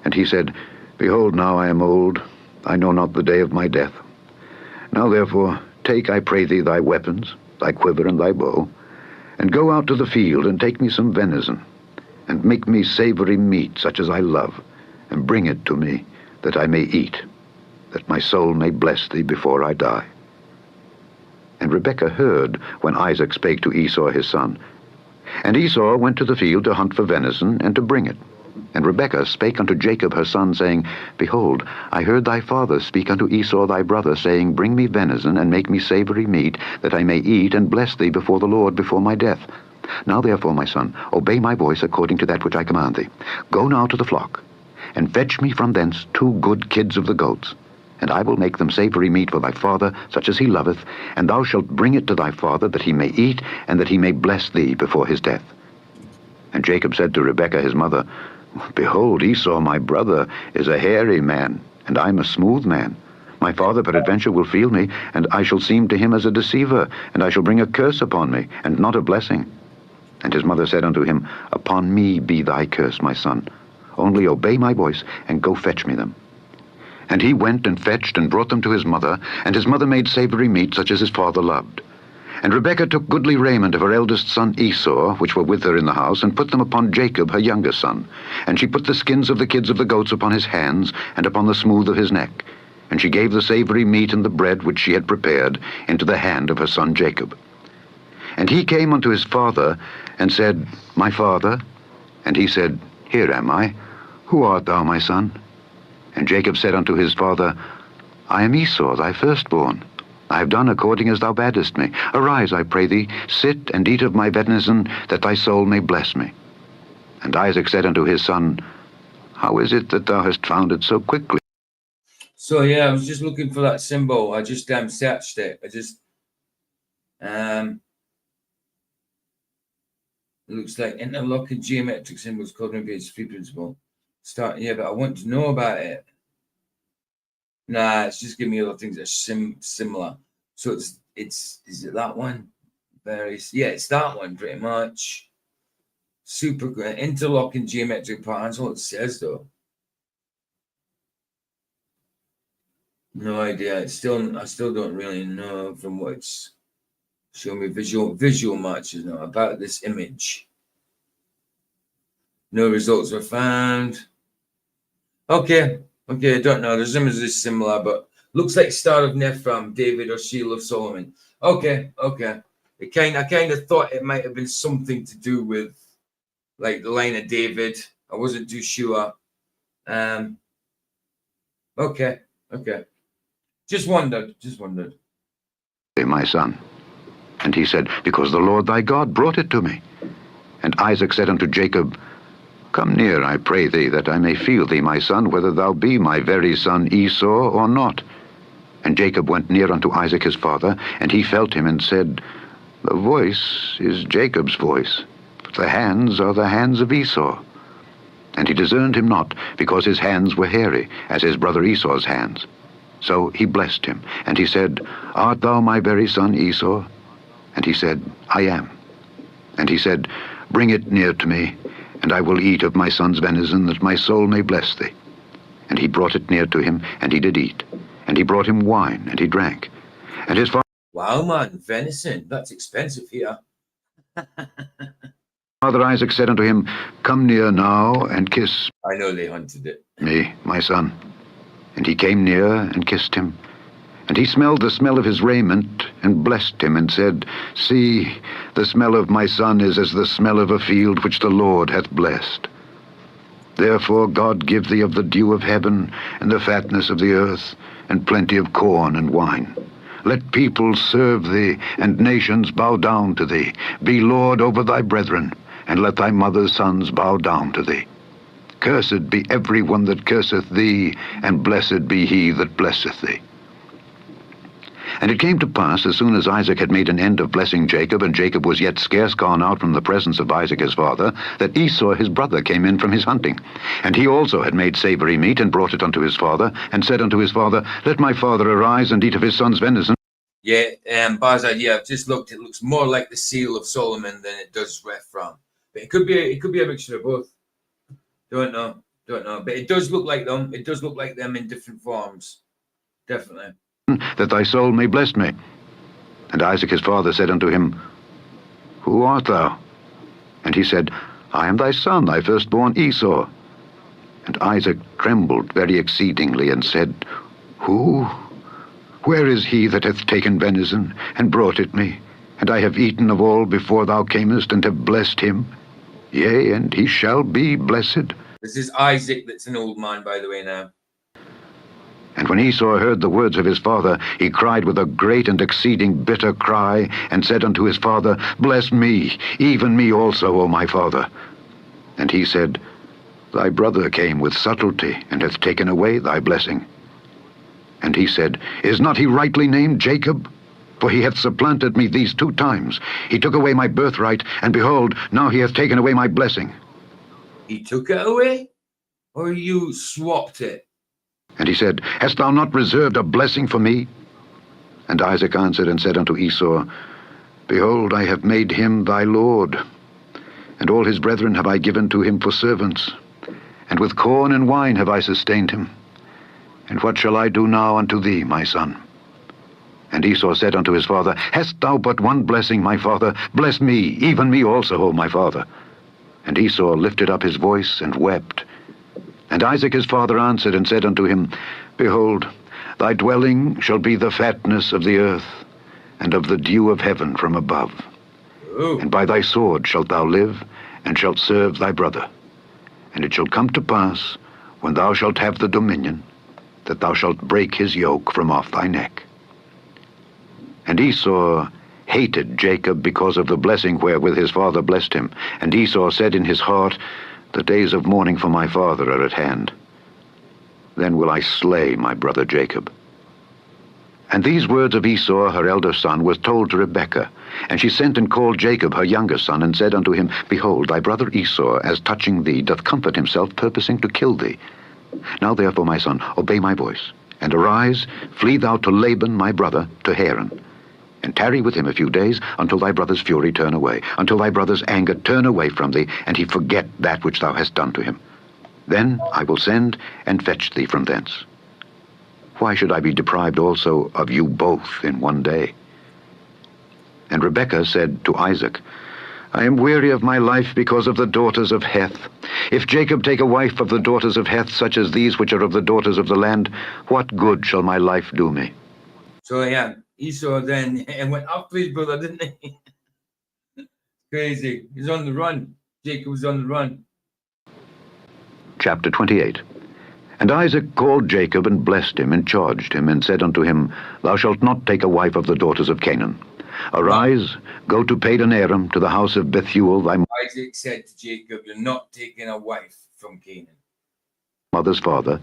F: And he said, Behold, now I am old, I know not the day of my death. Now therefore, take, I pray thee, thy weapons, thy quiver and thy bow, and go out to the field, and take me some venison, and make me savory meat, such as I love, and bring it to me, that I may eat, that my soul may bless thee before I die. And Rebekah heard when Isaac spake to Esau his son. And Esau went to the field to hunt for venison, and to bring it. And Rebekah spake unto Jacob her son, saying, Behold, I heard thy father speak unto Esau thy brother, saying, Bring me venison, and make me savory meat, that I may eat and bless thee before the Lord before my death. Now therefore, my son, obey my voice according to that which I command thee. Go now to the flock, and fetch me from thence 2 good kids of the goats, and I will make them savory meat for thy father, such as he loveth, and thou shalt bring it to thy father, that he may eat, and that he may bless thee before his death. And Jacob said to Rebekah his mother, Behold, Esau my brother is a hairy man, and I am a smooth man. My father peradventure will feel me, and I shall seem to him as a deceiver, and I shall bring a curse upon me, and not a blessing. And his mother said unto him, Upon me be thy curse, my son. Only obey my voice, and go fetch me them. And he went and fetched and brought them to his mother, and his mother made savory meat such as his father loved. And Rebekah took goodly raiment of her eldest son Esau, which were with her in the house, and put them upon Jacob her younger son. And she put the skins of the kids of the goats upon his hands, and upon the smooth of his neck. And she gave the savory meat and the bread which she had prepared into the hand of her son Jacob. And he came unto his father, and said, My father? And he said, Here am I. Who art thou, my son? And Jacob said unto his father, I am Esau, thy firstborn. I have done according as thou badest me. Arise, I pray thee, sit and eat of my venison, that thy soul may bless me. And Isaac said unto his son, How is it that thou hast found it so quickly?
C: So yeah, I was just looking for that symbol. I just searched it. I just it looks like interlocking geometric symbols coordinates free principle. But I want to know about it. Nah, it's just giving me other things that are similar. So is it that one? It's that one pretty much. Super good. Interlocking geometric patterns. All it says though. No idea. I still don't really know from what it's showing me visual much about this image. No results were found. Okay, I don't know. There's images similar, but looks like Star of Nephram, David, or Shield of Solomon. Okay. I kind of thought it might have been something to do with like the line of David. I wasn't too sure. Okay. Just wondered.
F: My son. And he said, Because the Lord thy God brought it to me. And Isaac said unto Jacob, Come near, I pray thee, that I may feel thee, my son, whether thou be my very son Esau or not. And Jacob went near unto Isaac his father, and he felt him, and said, The voice is Jacob's voice, but the hands are the hands of Esau. And he discerned him not, because his hands were hairy, as his brother Esau's hands. So he blessed him, and he said, Art thou my very son Esau? And he said, I am. And he said, Bring it near to me, and I will eat of my son's venison, that my soul may bless thee. And he brought it near to him, and he did eat. And he brought him wine, and he drank. And his
C: Wow, man, venison, that's expensive here.
F: father Isaac said unto him, Come near now, and kiss
C: I know they hunted it.
F: me, my son. And he came near, and kissed him. And he smelled the smell of his raiment, and blessed him, and said, See, the smell of my son is as the smell of a field which the Lord hath blessed. Therefore God give thee of the dew of heaven, and the fatness of the earth, and plenty of corn and wine. Let peoples serve thee, and nations bow down to thee. Be Lord over thy brethren, and let thy mother's sons bow down to thee. Cursed be every one that curseth thee, and blessed be he that blesseth thee. And it came to pass, as soon as Isaac had made an end of blessing Jacob, and Jacob was yet scarce gone out from the presence of Isaac his father, that Esau his brother came in from his hunting. And he also had made savory meat, and brought it unto his father, and said unto his father, Let my father arise, and eat of his son's venison.
C: Yeah, Baza, I've just looked. It looks more like the seal of Solomon than it does Ephraim. But it could be a mixture of both. Don't know. But it does look like them. It does look like them in different forms. Definitely.
F: That thy soul may bless me. And Isaac his father said unto him, Who art thou? And he said, I am thy son, thy firstborn Esau. And Isaac trembled very exceedingly, and said, Who? Where is he that hath taken venison, and brought it me? And I have eaten of all before thou camest, and have blessed him. Yea, and he shall be blessed.
C: This is Isaac that's an old man, by the way, now.
F: And when Esau heard the words of his father, he cried with a great and exceeding bitter cry, and said unto his father, Bless me, even me also, O my father. And he said, Thy brother came with subtlety, and hath taken away thy blessing. And he said, Is not he rightly named Jacob? For he hath supplanted me these 2 times. He took away my birthright, and behold, now he hath taken away my blessing.
C: He took it away? Or you swapped it?
F: And he said, Hast thou not reserved a blessing for me? And Isaac answered and said unto Esau, Behold, I have made him thy lord, and all his brethren have I given to him for servants, and with corn and wine have I sustained him. And what shall I do now unto thee, my son? And Esau said unto his father, Hast thou but one blessing, my father? Bless me, even me also, O my father. And Esau lifted up his voice and wept. And Isaac his father answered and said unto him, Behold, thy dwelling shall be the fatness of the earth, and of the dew of heaven from above.
C: Ooh.
F: And by thy sword shalt thou live, and shalt serve thy brother. And it shall come to pass, when thou shalt have the dominion, that thou shalt break his yoke from off thy neck. And Esau hated Jacob because of the blessing wherewith his father blessed him. And Esau said in his heart, The days of mourning for my father are at hand. Then will I slay my brother Jacob. And these words of Esau, her elder son, was told to Rebekah. And she sent and called Jacob, her younger son, and said unto him, Behold, thy brother Esau, as touching thee, doth comfort himself, purposing to kill thee. Now therefore, my son, obey my voice, and arise, flee thou to Laban my brother, to Haran, and tarry with him a few days, until thy brother's fury turn away, until thy brother's anger turn away from thee, and he forget that which thou hast done to him. Then I will send and fetch thee from thence. Why should I be deprived also of you both in one day? And Rebekah said to Isaac, I am weary of my life because of the daughters of Heth. If Jacob take a wife of the daughters of Heth, such as these which are of the daughters of the land, what good shall my life do me?
C: So yeah, Esau then went after his brother, didn't he? Crazy. He's on the run. Jacob was on the run.
F: Chapter 28. And Isaac called Jacob and blessed him and charged him and said unto him, Thou shalt not take a wife of the daughters of Canaan. Arise, go to Padan Aram, to the house of Bethuel thy
C: Isaac said to Jacob, You're not taking a wife from Canaan.
F: mother's father,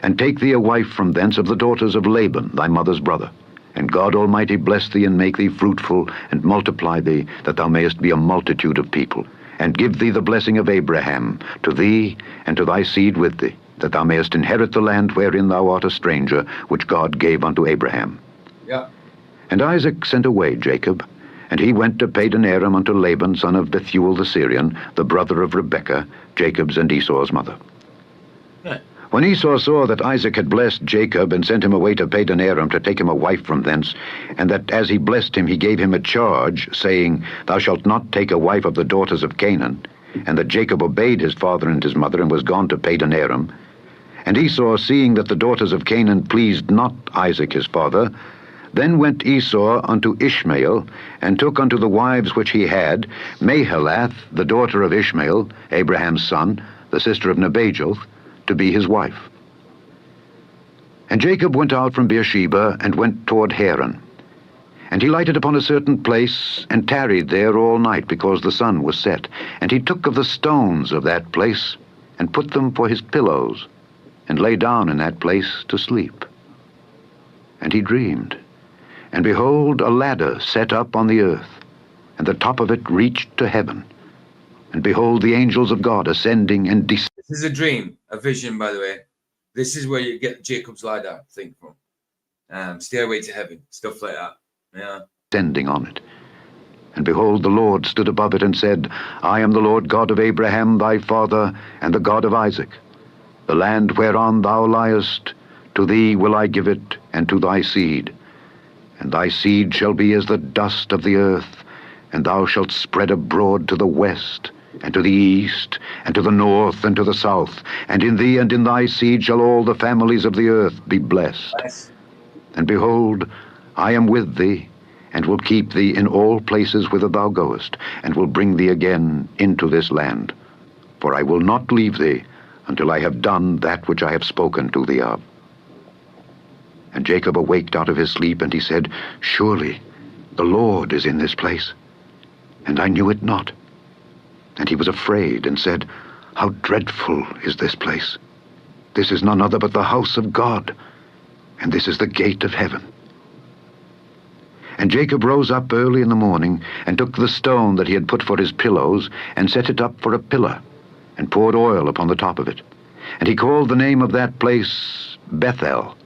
F: and take thee a wife from thence of the daughters of Laban thy mother's brother. And God Almighty bless thee and make thee fruitful, and multiply thee, that thou mayest be a multitude of people, and give thee the blessing of Abraham, to thee and to thy seed with thee, that thou mayest inherit the land wherein thou art a stranger, which God gave unto Abraham.
C: Yeah.
F: And Isaac sent away Jacob, and he went to Padan Aram unto Laban, son of Bethuel the Syrian, the brother of Rebekah, Jacob's and Esau's mother.
C: Yeah.
F: When Esau saw that Isaac had blessed Jacob, and sent him away to Padan Aram to take him a wife from thence, and that as he blessed him he gave him a charge, saying, Thou shalt not take a wife of the daughters of Canaan, and that Jacob obeyed his father and his mother, and was gone to Padan Aram. And Esau, seeing that the daughters of Canaan pleased not Isaac his father, then went Esau unto Ishmael, and took unto the wives which he had Mahalath, the daughter of Ishmael, Abraham's son, the sister of Nebajoth, to be his wife. And Jacob went out from Beersheba, and went toward Haran. And he lighted upon a certain place, and tarried there all night, because the sun was set. And he took of the stones of that place, and put them for his pillows, and lay down in that place to sleep. And he dreamed, and behold, a ladder set up on the earth, and the top of it reached to heaven. And behold, the angels of God ascending and descending.
C: This is a dream, a vision, by the way. This is where you get Jacob's ladder thing from. Stairway to heaven, stuff like that. Yeah.
F: Descending on it. And behold, the Lord stood above it and said, I am the Lord God of Abraham thy father, and the God of Isaac. The land whereon thou liest, to thee will I give it, and to thy seed. And thy seed shall be as the dust of the earth, and thou shalt spread abroad to the west, and to the east, and to the north, and to the south. And in thee and in thy seed shall all the families of the earth be blessed.
C: Nice.
F: And behold, I am with thee, and will keep thee in all places whither thou goest, and will bring thee again into this land. For I will not leave thee until I have done that which I have spoken to thee of. And Jacob awaked out of his sleep, and he said, Surely the Lord is in this place, and I knew it not. And he was afraid, and said, How dreadful is this place! This is none other but the house of God, and this is the gate of heaven. And Jacob rose up early in the morning, and took the stone that he had put for his pillows, and set it up for a pillar, and poured oil upon the top of it. And he called the name of that place Bethel,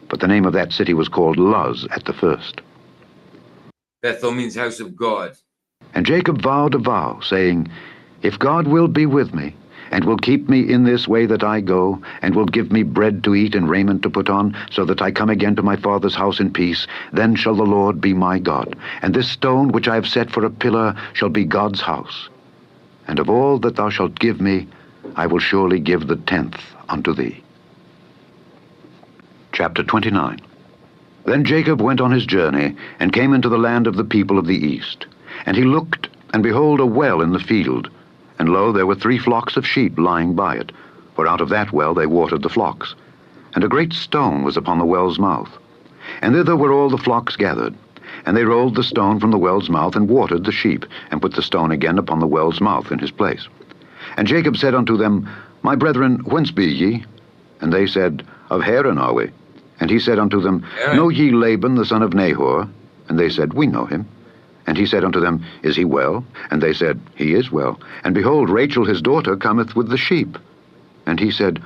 F: but the name of that city was called Luz at the first.
C: Bethel means house of God.
F: And Jacob vowed a vow, saying, If God will be with me, and will keep me in this way that I go, and will give me bread to eat and raiment to put on, so that I come again to my father's house in peace, then shall the Lord be my God. And this stone which I have set for a pillar shall be God's house. And of all that thou shalt give me, I will surely give the 10th unto thee. Chapter 29. Then Jacob went on his journey, and came into the land of the people of the east. And he looked, and behold, a well in the field. And lo, there were 3 flocks of sheep lying by it, for out of that well they watered the flocks. And a great stone was upon the well's mouth. And thither were all the flocks gathered. And they rolled the stone from the well's mouth, and watered the sheep, and put the stone again upon the well's mouth in his place. And Jacob said unto them, My brethren, whence be ye? And they said, Of Haran are we. And he said unto them, Know ye Laban the son of Nahor? And they said, We know him. And he said unto them, Is he well? And they said, He is well. And behold, Rachel his daughter cometh with the sheep. And he said,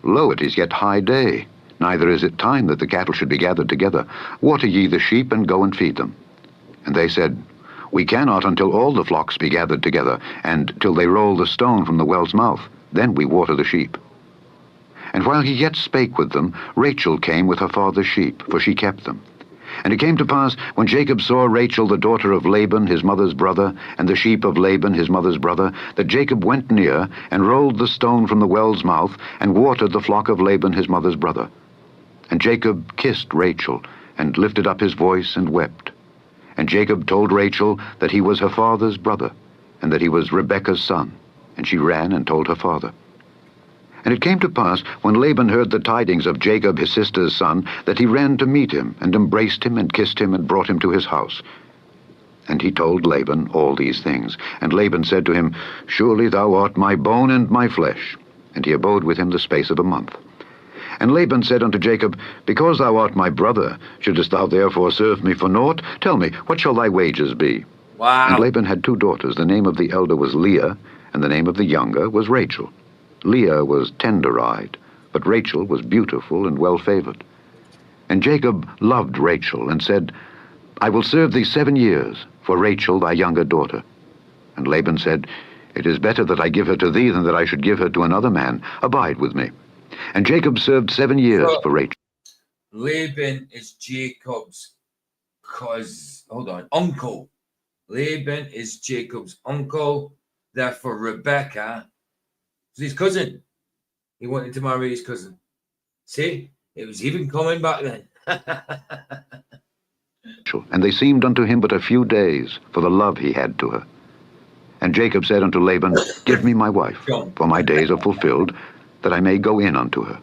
F: Lo, it is yet high day, neither is it time that the cattle should be gathered together. Water ye the sheep, and go and feed them. And they said, We cannot until all the flocks be gathered together, and till they roll the stone from the well's mouth. Then we water the sheep. And while he yet spake with them, Rachel came with her father's sheep, for she kept them. And it came to pass, when Jacob saw Rachel the daughter of Laban his mother's brother, and the sheep of Laban his mother's brother, that Jacob went near, and rolled the stone from the well's mouth, and watered the flock of Laban his mother's brother. And Jacob kissed Rachel, and lifted up his voice, and wept. And Jacob told Rachel that he was her father's brother, and that he was Rebekah's son. And she ran and told her father. And it came to pass, when Laban heard the tidings of Jacob his sister's son, that he ran to meet him, and embraced him, and kissed him, and brought him to his house. And he told Laban all these things. And Laban said to him, Surely thou art my bone and my flesh. And he abode with him the space of a month. And Laban said unto Jacob, Because thou art my brother, shouldest thou therefore serve me for naught? Tell me, what shall thy wages be?
C: Wow.
F: And Laban had 2 daughters. The name of the elder was Leah, and the name of the younger was Rachel. Leah was tender-eyed, but Rachel was beautiful and well-favored. And Jacob loved Rachel, and said, I will serve thee 7 years for Rachel thy younger daughter. And Laban said, It is better that I give her to thee than that I should give her to another man. Abide with me. And Jacob served 7 years for Rachel.
C: Laban is Jacob's uncle. Laban is Jacob's uncle. Therefore, Rebekah was his cousin. He wanted to marry his cousin. See, it was even common back then.
F: And they seemed unto him but a few days, for the love he had to her. And Jacob said unto Laban, Give me my wife, for my days are fulfilled, that I may go in unto her.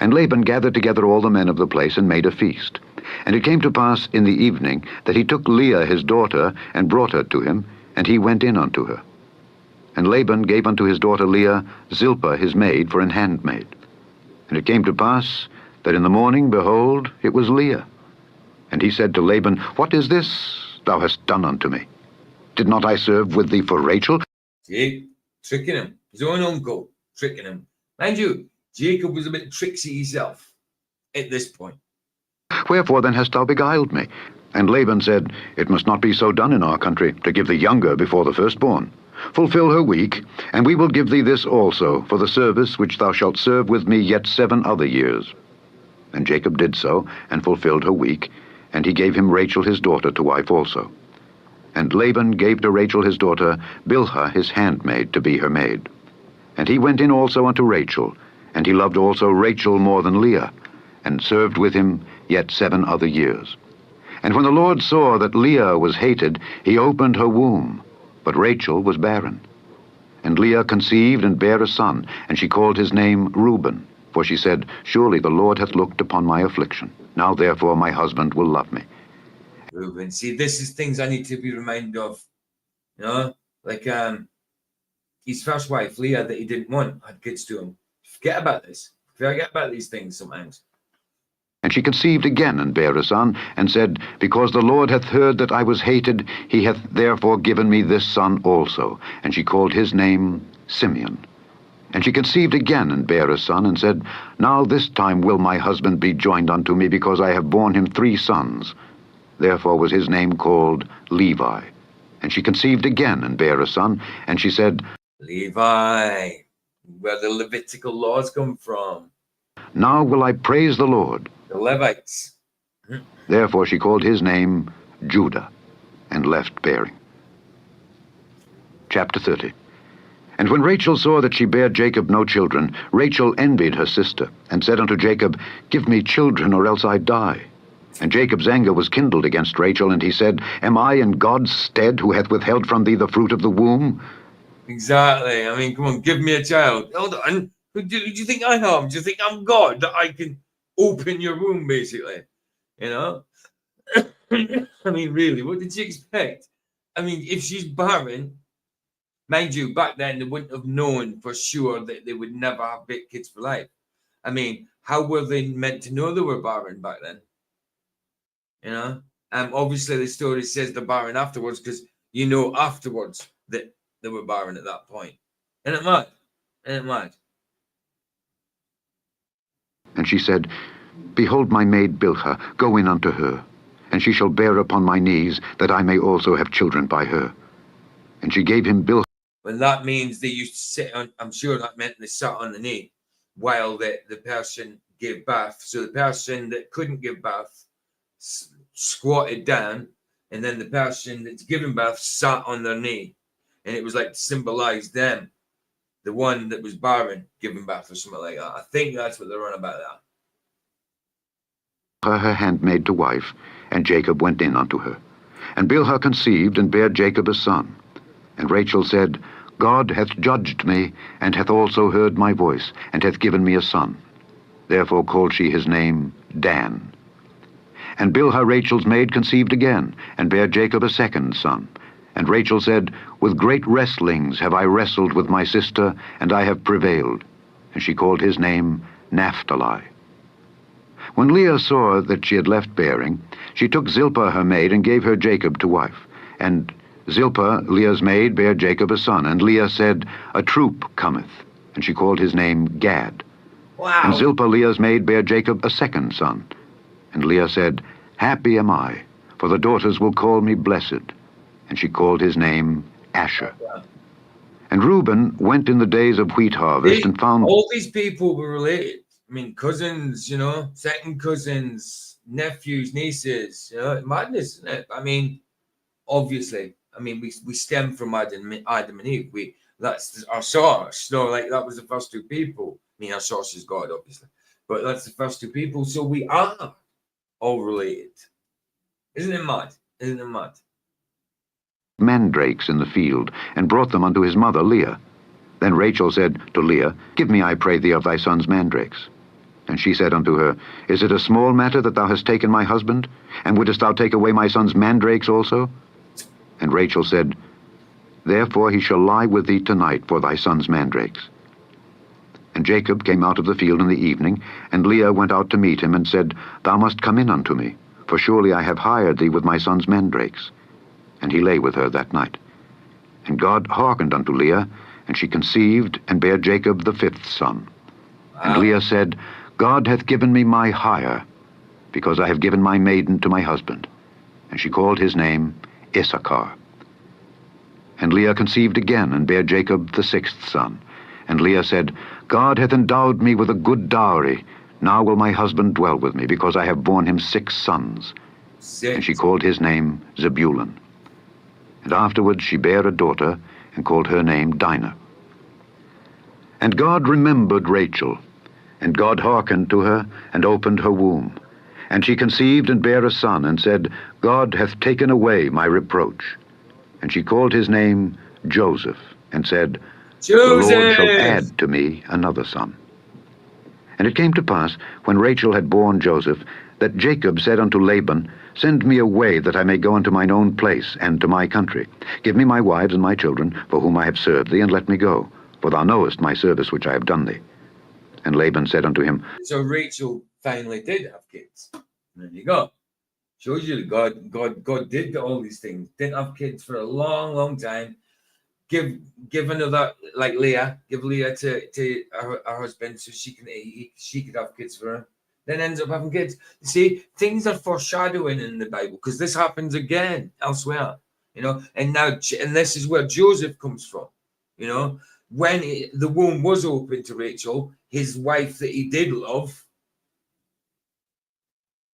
F: And Laban gathered together all the men of the place, and made a feast. And it came to pass in the evening, that he took Leah his daughter, and brought her to him, and he went in unto her. And Laban gave unto his daughter Leah Zilpah his maid for an handmaid. And it came to pass that in the morning, behold, it was Leah. And he said to Laban, What is this thou hast done unto me? Did not I serve with thee for Rachel?
C: See, tricking him. His own uncle, tricking him. Mind you, Jacob was a bit tricksy himself at this point.
F: Wherefore then hast thou beguiled me? And Laban said, It must not be so done in our country, to give the younger before the firstborn. Fulfill her week, and we will give thee this also, for the service which thou shalt serve with me yet 7 other years. And Jacob did so, and fulfilled her week, and he gave him Rachel his daughter to wife also. And Laban gave to Rachel his daughter Bilhah his handmaid to be her maid. And he went in also unto Rachel, and he loved also Rachel more than Leah, and served with him yet 7 other years. And when the Lord saw that Leah was hated, he opened her womb, but Rachel was barren. And Leah conceived and bare a son, and she called his name Reuben, for she said, Surely the Lord hath looked upon my affliction. Now therefore my husband will love me.
C: Reuben, see, this is things I need to be reminded of. You know, like his first wife, Leah, that he didn't want, had kids to him. Forget about this. Forget about these things sometimes.
F: And she conceived again and bare a son, and said, Because the Lord hath heard that I was hated, he hath therefore given me this son also. And she called his name Simeon. And she conceived again and bare a son, and said, Now this time will my husband be joined unto me, because I have borne him 3 sons. Therefore was his name called Levi. And she conceived again and bare a son, and she said,
C: Levi, where the Levitical laws come from.
F: Now will I praise the Lord.
C: The Levites.
F: Therefore she called his name Judah, and left bearing. Chapter 30. And when Rachel saw that she bare Jacob no children, Rachel envied her sister, and said unto Jacob, Give me children, or else I die. And Jacob's anger was kindled against Rachel, and he said, Am I in God's stead, who hath withheld from thee the fruit of the womb?
C: Exactly. I mean, come on, give me a child. Hold on. Who do you think I am? Do you think I'm God, that I can open your womb, basically? You know? I mean, really, what did she expect? I mean, if she's barren, mind you, back then they wouldn't have known for sure that they would never have big kids for life. I mean, how were they meant to know they were barren back then? You know? Obviously the story says they're barren afterwards, because you know afterwards that they were barren at that point. Isn't it mad? Isn't it mad?
F: And she said, Behold my maid Bilhah, go in unto her, and she shall bear upon my knees, that I may also have children by her. And she gave him Bilhah.
C: Well, that means they used to sit on, I'm sure that meant they sat on the knee while the person gave birth. So the person that couldn't give birth squatted down, and then the person that's giving birth sat on their knee. And it was like to symbolize them, the one that was barren, giving birth or something like that. I think that's what they're on about that.
F: Her handmaid to wife, and Jacob went in unto her. And Bilhah conceived, and bare Jacob a son. And Rachel said, God hath judged me, and hath also heard my voice, and hath given me a son. Therefore called she his name Dan. And Bilhah Rachel's maid conceived again, and bare Jacob a second son. And Rachel said, With great wrestlings have I wrestled with my sister, and I have prevailed. And she called his name Naphtali. When Leah saw that she had left bearing, she took Zilpah her maid, and gave her Jacob to wife. And Zilpah, Leah's maid, bare Jacob a son. And Leah said, A troop cometh. And she called his name Gad.
C: Wow.
F: And Zilpah, Leah's maid, bare Jacob a second son. And Leah said, Happy am I, for the daughters will call me blessed. And she called his name Asher. And Reuben went in the days of wheat harvest, and found...
C: All these people were related. I mean, cousins, you know, second cousins, nephews, nieces, you know, madness, isn't it? I mean, obviously, I mean, we stem from Adam and Eve. That's our source. So, like, that was the first 2 people. I mean, our source is God, obviously. But that's the first 2 people. So we are all related. Isn't it mad? Isn't it mad?
F: mandrakes in the field, and brought them unto his mother Leah. Then Rachel said to Leah, Give me, I pray thee, of thy son's mandrakes. And she said unto her, Is it a small matter that thou hast taken my husband? And wouldest thou take away my son's mandrakes also? And Rachel said, Therefore he shall lie with thee tonight for thy son's mandrakes. And Jacob came out of the field in the evening, and Leah went out to meet him, and said, Thou must come in unto me, for surely I have hired thee with my son's mandrakes. And he lay with her that night. And God hearkened unto Leah, and she conceived, and bare Jacob the 5th son. And Leah said, God hath given me my hire, because I have given my maiden to my husband. And she called his name Issachar. And Leah conceived again, and bare Jacob the 6th son. And Leah said, God hath endowed me with a good dowry. Now will my husband dwell with me, because I have borne him 6 sons. And she called his name Zebulun. And afterwards she bare a daughter, and called her name Dinah. And God remembered Rachel, and God hearkened to her, and opened her womb. And she conceived and bare a son, and said, God hath taken away my reproach. And she called his name Joseph, and said,
C: Joseph!
F: The Lord shall add to me another son. And it came to pass, when Rachel had borne Joseph, that Jacob said unto Laban, Send me away, that I may go unto mine own place, and to my country. Give me my wives and my children, for whom I have served thee, and let me go. For thou knowest my service which I have done thee. And Laban said unto him,
C: So Rachel finally did have kids. There you go. Shows you that God did all these things. Didn't have kids for a long, long time. give another, like Leah, give Leah to her husband so she could have kids for her. Then ends up having kids. See, things are foreshadowing in the Bible because this happens again elsewhere, you know. And this is where Joseph comes from, you know. When the womb was open to Rachel, his wife that he did love,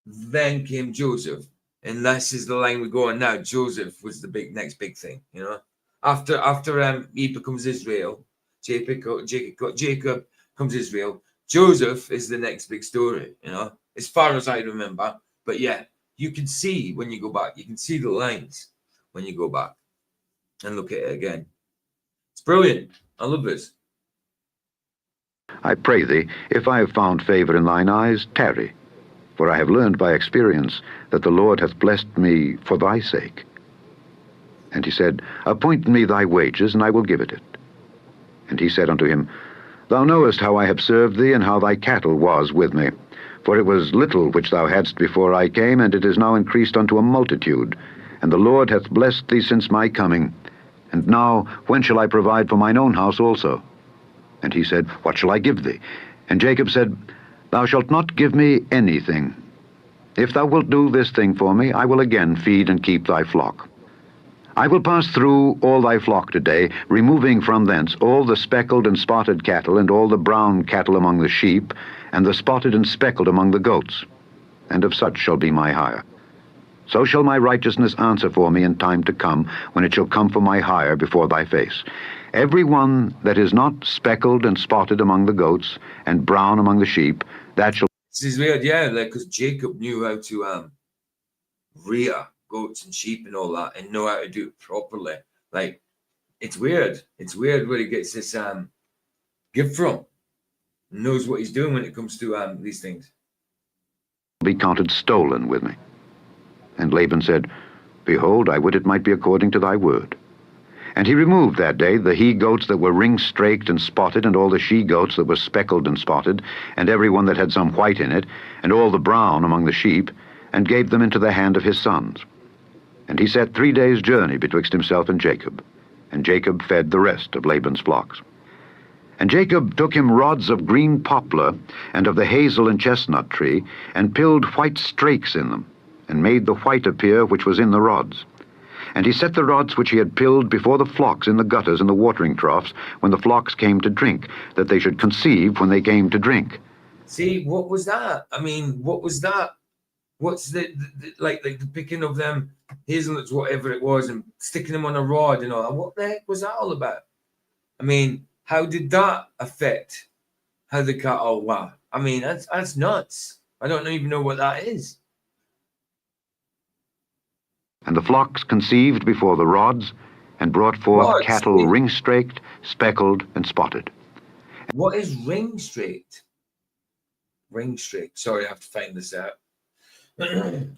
C: then came Joseph, and this is the line we go on now. Joseph was the next big thing, you know. After he becomes Israel, Jacob comes Israel. Joseph is the next big story, you know, as far as I remember. But yeah, you can see when you go back, you can see the lines when you go back and look at it again. It's brilliant. I love this.
F: I pray thee, if I have found favor in thine eyes, tarry. For I have learned by experience that the Lord hath blessed me for thy sake. And he said, Appoint me thy wages, and I will give it. And he said unto him, Thou knowest how I have served thee, and how thy cattle was with me. For it was little which thou hadst before I came, and it is now increased unto a multitude. And the Lord hath blessed thee since my coming. And now, when shall I provide for mine own house also? And he said, What shall I give thee? And Jacob said, Thou shalt not give me anything. If thou wilt do this thing for me, I will again feed and keep thy flock. I will pass through all thy flock today, removing from thence all the speckled and spotted cattle, and all the brown cattle among the sheep, and the spotted and speckled among the goats. And of such shall be my hire. So shall my righteousness answer for me in time to come, when it shall come for my hire before thy face. Every one that is not speckled and spotted among the goats, and brown among the sheep, that shall...
C: This is weird, yeah, because Jacob knew how to rear goats and sheep and all that, and know how to do it properly. Like, it's weird. It's weird where he gets this gift from. Knows what he's doing when it comes to these things.
F: ...be counted stolen with me. And Laban said, Behold, I would it might be according to thy word. And he removed that day the he-goats that were ring-straked and spotted, and all the she-goats that were speckled and spotted, and every one that had some white in it, and all the brown among the sheep, and gave them into the hand of his sons. And he set 3 days' journey betwixt himself and Jacob. And Jacob fed the rest of Laban's flocks. And Jacob took him rods of green poplar, and of the hazel and chestnut tree, and pilled white strakes in them, and made the white appear which was in the rods. And he set the rods which he had pilled before the flocks in the gutters and the watering troughs, when the flocks came to drink, that they should conceive when they came to drink.
C: See, what was that? I mean, what was that? What's the picking of them hazelnuts, whatever it was, and sticking them on a rod and all that? What the heck was that all about? I mean, how did that affect how the cattle were? I mean, that's nuts. I don't even know what that is.
F: And the flocks conceived before the rods, and brought forth cattle ring-straked, speckled, and spotted.
C: What is ring-straked? Ring-straked. Sorry, I have to find this out.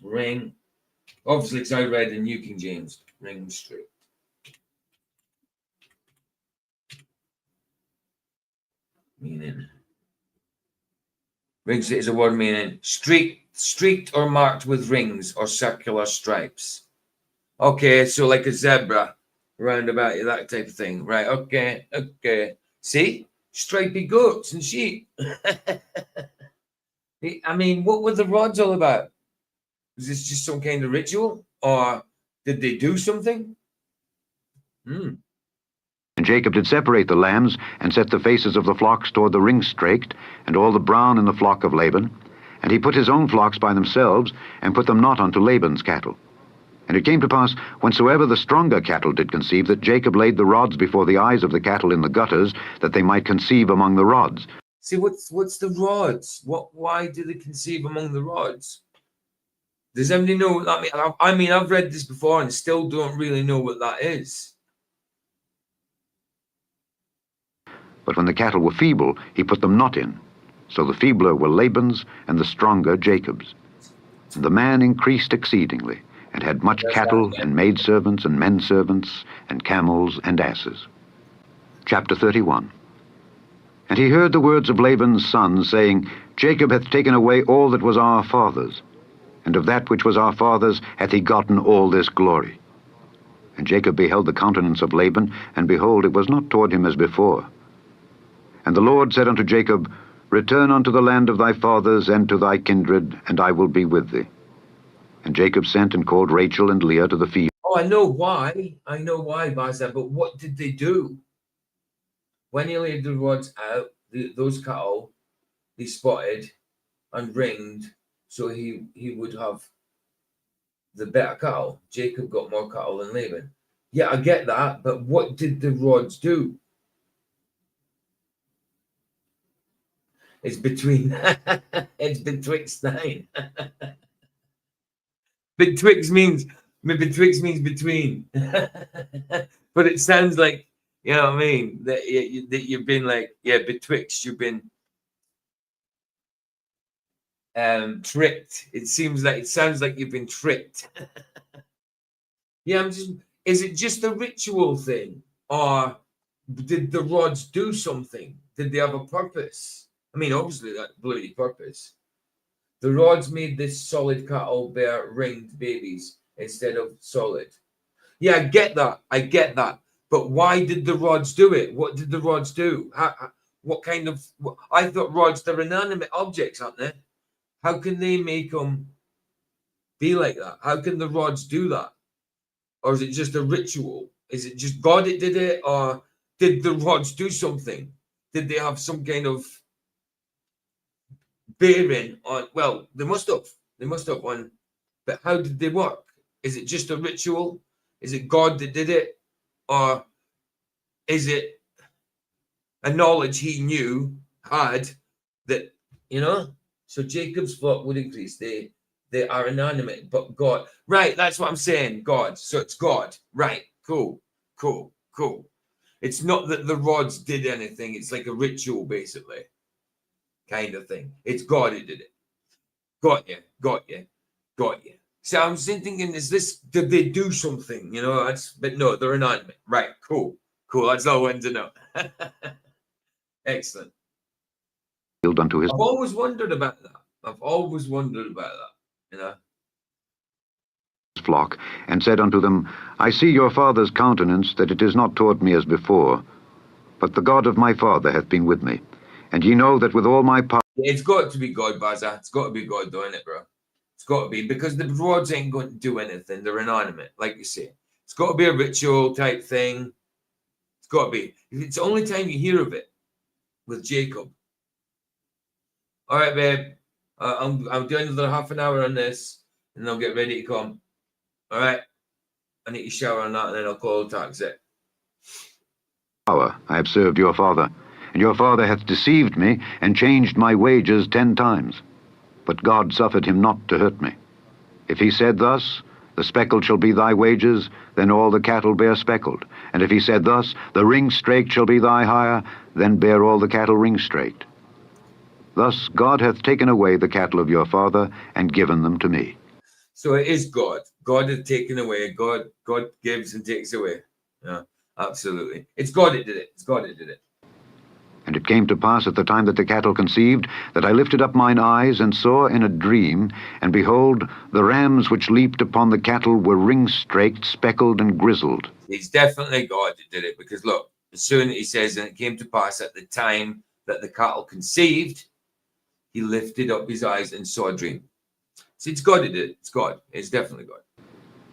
C: Ring. Obviously, because I read in New King James. Ring-straked. Meaning. Ring-straked is a word meaning streaked or marked with rings or circular stripes. Okay, so like a zebra, roundabout, that type of thing. Right, okay. See? Stripy goats and sheep. I mean, what were the rods all about? Was this just some kind of ritual? Or did they do something?
F: And Jacob did separate the lambs, and set the faces of the flocks toward the ring-straked, and all the brown in the flock of Laban. And he put his own flocks by themselves, and put them not unto Laban's cattle. And it came to pass, whensoever the stronger cattle did conceive, that Jacob laid the rods before the eyes of the cattle in the gutters, that they might conceive among the rods.
C: See, what's the rods? Why do they conceive among the rods? Does anybody know what that means? I mean, I've read this before and still don't really know what that is.
F: But when the cattle were feeble, he put them not in. So the feebler were Laban's, and the stronger Jacob's. And the man increased exceedingly, and had much cattle, and maidservants, and menservants, and camels, and asses. Chapter 31. And he heard the words of Laban's sons, saying, Jacob hath taken away all that was our father's, and of that which was our father's hath he gotten all this glory. And Jacob beheld the countenance of Laban, and behold, it was not toward him as before. And the Lord said unto Jacob, Return unto the land of thy fathers and to thy kindred, and I will be with thee. And Jacob sent and called Rachel and Leah to the field.
C: Oh, I know why. I know why, Baza, but what did they do? When he laid the rods out, those cattle, they spotted and ringed, so he would have the better cattle. Jacob got more cattle than Laban. Yeah, I get that, but what did the rods do? It's between, it's betwixt nine. Betwixt means between. But it sounds like, you know what I mean, that you've been like, yeah, betwixt, you've been tricked. It sounds like you've been tricked. Yeah, is it just a ritual thing, or did the rods do something? Did they have a purpose? I mean, obviously that bloody purpose. The rods made this solid cattle bear ringed babies instead of solid. Yeah, I get that. But why did the rods do it? What did the rods do? What kind of? I thought rods, they're inanimate objects, aren't they? How can they make them be like that? How can the rods do that? Or is it just a ritual? Is it just God that did it? Or did the rods do something? Did they have some kind of bearing on? Well, they must have on. But how did they work? Is it just a ritual? Is it God that did it? Or is it a knowledge he had that, you know? So Jacob's flock would increase. They are inanimate, but God. Right, that's what I'm saying. God. So it's God. Right. Cool. It's not that the rods did anything. It's like a ritual, basically. Kind of thing. It's God who did it. Got you. So I'm thinking, did they do something? You know, but no, they're inanimate. Right, cool. That's all I wanted to know. Excellent.
F: Unto his
C: I've always wondered about that. You know.
F: flock, and said unto them, I see your father's countenance, that it is not toward me as before, but the God of my father hath been with me. And ye know that with all my power...
C: It's got to be God, Baza. It's got to be God doing it, bro. It's got to be, because the rods ain't going to do anything. They're inanimate, like you say. It's got to be a ritual type thing. It's got to be. It's the only time you hear of it with Jacob. All right, babe. I'm doing another half an hour on this, and I'll get ready to come. All right. I need to shower on that, and then I'll call a taxi.
F: I have served your father, and your father hath deceived me, and changed my wages 10 times. But God suffered him not to hurt me. If he said thus, the speckled shall be thy wages, then all the cattle bear speckled. And if he said thus, the ring-straked shall be thy hire, then bear all the cattle ring-straked. Thus God hath taken away the cattle of your father, and given them to me.
C: So it is God. God has taken away. God gives and takes away. Yeah, absolutely. It's God that did it.
F: And it came to pass at the time that the cattle conceived, that I lifted up mine eyes, and saw in a dream, and behold, the rams which leaped upon the cattle were ring-straked, speckled, and grizzled.
C: It's definitely God that did it, because look, as soon as he says, and it came to pass at the time that the cattle conceived, he lifted up his eyes and saw a dream. See, it's God that did it. It's God. It's definitely God.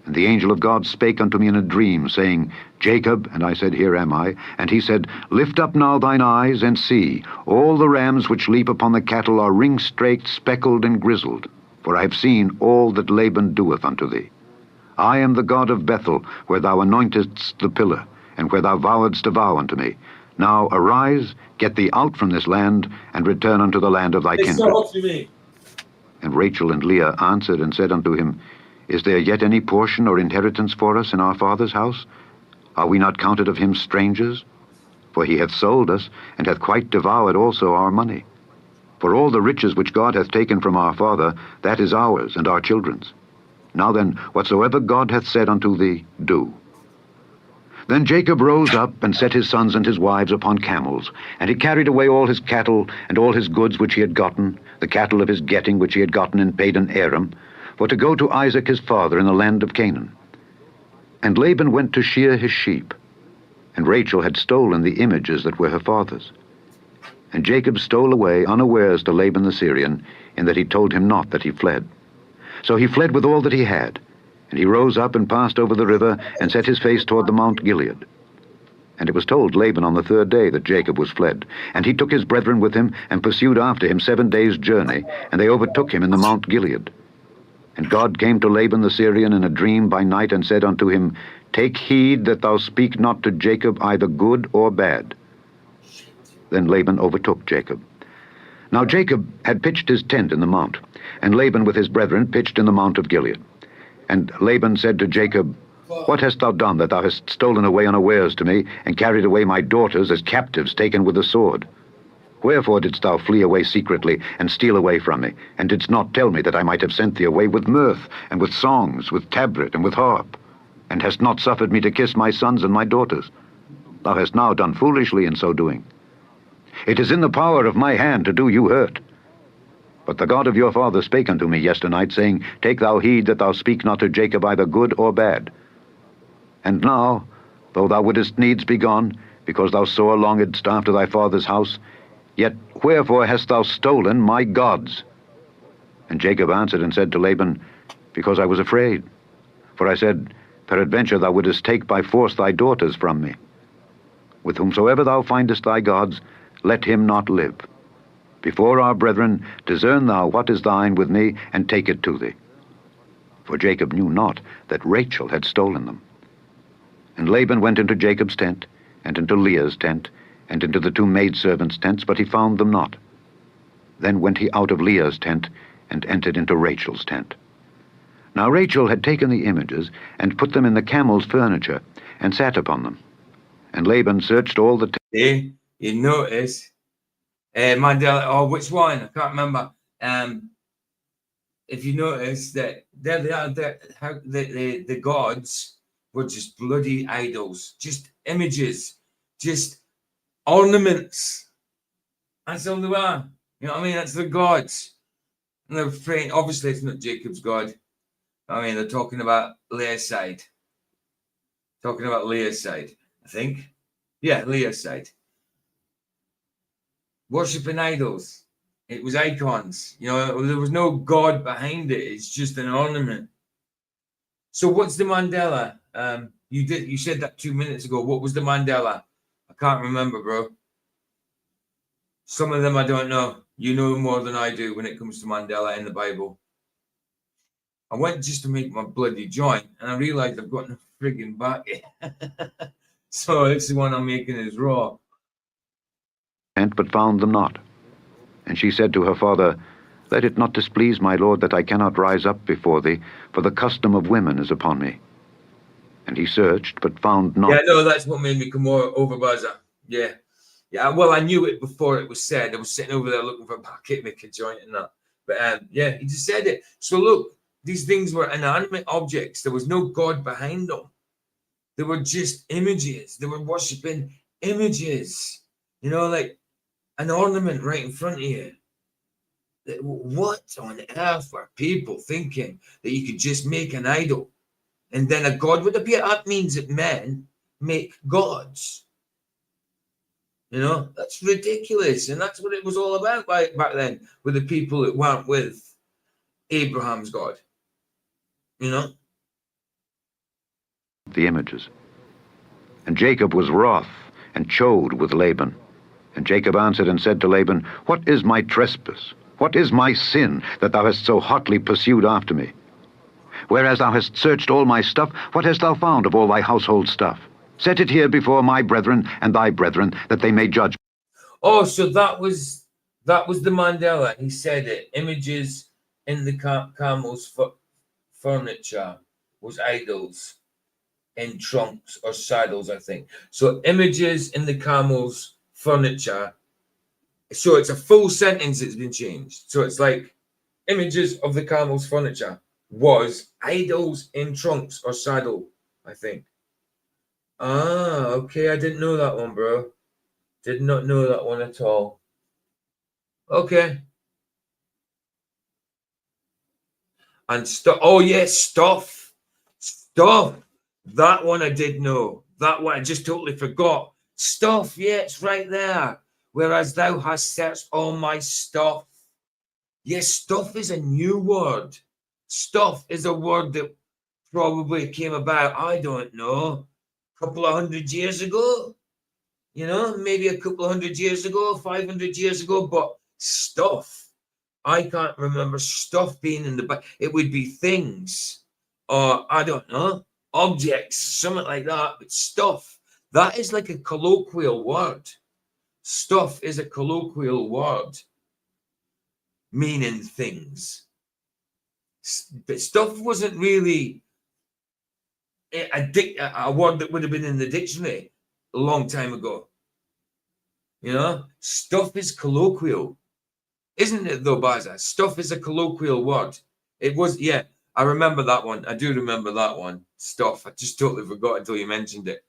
F: And the angel of God spake unto me in a dream, saying, Jacob, and I said, Here am I. And he said, Lift up now thine eyes, and see, all the rams which leap upon the cattle are ring-straked, speckled, and grizzled. For I have seen all that Laban doeth unto thee. I am the God of Bethel, where thou anointedst the pillar, and where thou vowedst a vow unto me. Now arise, get thee out from this land, and return unto the land of thy kindred. And Rachel and Leah answered and said unto him, Is there yet any portion or inheritance for us in our father's house? Are we not counted of him strangers? For he hath sold us, and hath quite devoured also our money. For all the riches which God hath taken from our father, that is ours and our children's. Now then, whatsoever God hath said unto thee, do. Then Jacob rose up, and set his sons and his wives upon camels, and he carried away all his cattle, and all his goods which he had gotten, the cattle of his getting which he had gotten in Padan Aram, for to go to Isaac his father in the land of Canaan. And Laban went to shear his sheep, and Rachel had stolen the images that were her father's. And Jacob stole away unawares to Laban the Syrian, in that he told him not that he fled. So he fled with all that he had, and he rose up and passed over the river, and set his face toward the Mount Gilead. And it was told Laban on the third day that Jacob was fled. And he took his brethren with him, and pursued after him 7 days' journey, and they overtook him in the Mount Gilead. And God came to Laban the Syrian in a dream by night, and said unto him, Take heed that thou speak not to Jacob either good or bad. Then Laban overtook Jacob. Now Jacob had pitched his tent in the mount, and Laban with his brethren pitched in the mount of Gilead. And Laban said to Jacob, What hast thou done, that thou hast stolen away unawares to me, and carried away my daughters as captives taken with the sword? Wherefore didst thou flee away secretly, and steal away from me, and didst not tell me that I might have sent thee away with mirth, and with songs, with tabret, and with harp, and hast not suffered me to kiss my sons and my daughters? Thou hast now done foolishly in so doing. It is in the power of my hand to do you hurt. But the God of your father spake unto me yesternight, saying, Take thou heed that thou speak not to Jacob either good or bad. And now, though thou wouldest needs be gone, because thou sore longedst after thy father's house, yet wherefore hast thou stolen my gods? And Jacob answered and said to Laban, Because I was afraid. For I said, Peradventure thou wouldest take by force thy daughters from me. With whomsoever thou findest thy gods, let him not live. Before our brethren, discern thou what is thine with me, and take it to thee. For Jacob knew not that Rachel had stolen them. And Laban went into Jacob's tent, and into Leah's tent, and into the 2 maidservants' tents, but he found them not. Then went he out of Leah's tent, and entered into Rachel's tent. Now Rachel had taken the images, and put them in the camel's furniture, and sat upon them. And Laban searched all the
C: You notice, Mandela, or which one? I can't remember. If you notice that the gods were just bloody idols, just images, just ornaments. That's all they were. You know what I mean? That's the gods. And they're praying. Obviously, it's not Jacob's God. I mean, they're talking about Leah's side. Talking about Leah's side, I think. Yeah, Leah's side. Worshipping idols. It was icons. You know, there was no God behind it. It's just an ornament. So what's the Mandela? You said that 2 minutes ago. What was the Mandela? I can't remember, bro. Some of them I don't know. You know more than I do when it comes to Mandela in the Bible. I went just to make my bloody joint, and I realized I've got no frigging back. So this is one I'm making is raw.
F: tent, but found them not. And she said to her father, Let it not displease my lord that I cannot rise up before thee, for the custom of women is upon me. And he searched, but found not.
C: Yeah, no, that's what made me come over buzzer. Yeah. Yeah, well, I knew it before it was said. I was sitting over there looking for a bucket, make a joint and that. But yeah, he just said it. So look, these things were inanimate objects. There was no God behind them. They were just images. They were worshipping images. You know, like an ornament right in front of you. What on earth were people thinking that you could just make an idol and then a god would appear? That means that men make gods. You know, that's ridiculous. And that's what it was all about back then with the people that weren't with Abraham's God. You know?
F: The images. And Jacob was wroth and chode with Laban. And Jacob answered and said to Laban, What is my trespass? What is my sin that thou hast so hotly pursued after me? Whereas thou hast searched all my stuff, what hast thou found of all thy household stuff? Set it here before my brethren and thy brethren, that they may judge.
C: Oh, so that was the Mandela. He said it. Images in the camel's furniture was idols in trunks or saddles, I think. So images in the camel's furniture. So it's a full sentence that's been changed. So it's like images of the camel's furniture was idols in trunks or saddle, I think. Ah, okay. I didn't know that one, bro. Did not know that one at all. Okay. And stuff. Oh, yes, stuff. Stuff. That one I did know. That one I just totally forgot. Stuff, yeah, it's right there. Whereas thou hast searched all my stuff. Yes, stuff is a new word. Stuff is a word that probably came about, I don't know, a couple of 100 years ago. You know, maybe a couple of 100 years ago, 500 years ago. But stuff, I can't remember stuff being in the Bible. It would be things, or I don't know, objects, something like that. But stuff, that is like a colloquial word. Stuff is a colloquial word meaning things. But stuff wasn't really a word that would have been in the dictionary a long time ago. You know, stuff is colloquial. Isn't it though, Baza? Stuff is a colloquial word. It was, yeah, I remember that one. I do remember that one. Stuff. I just totally forgot until you mentioned it.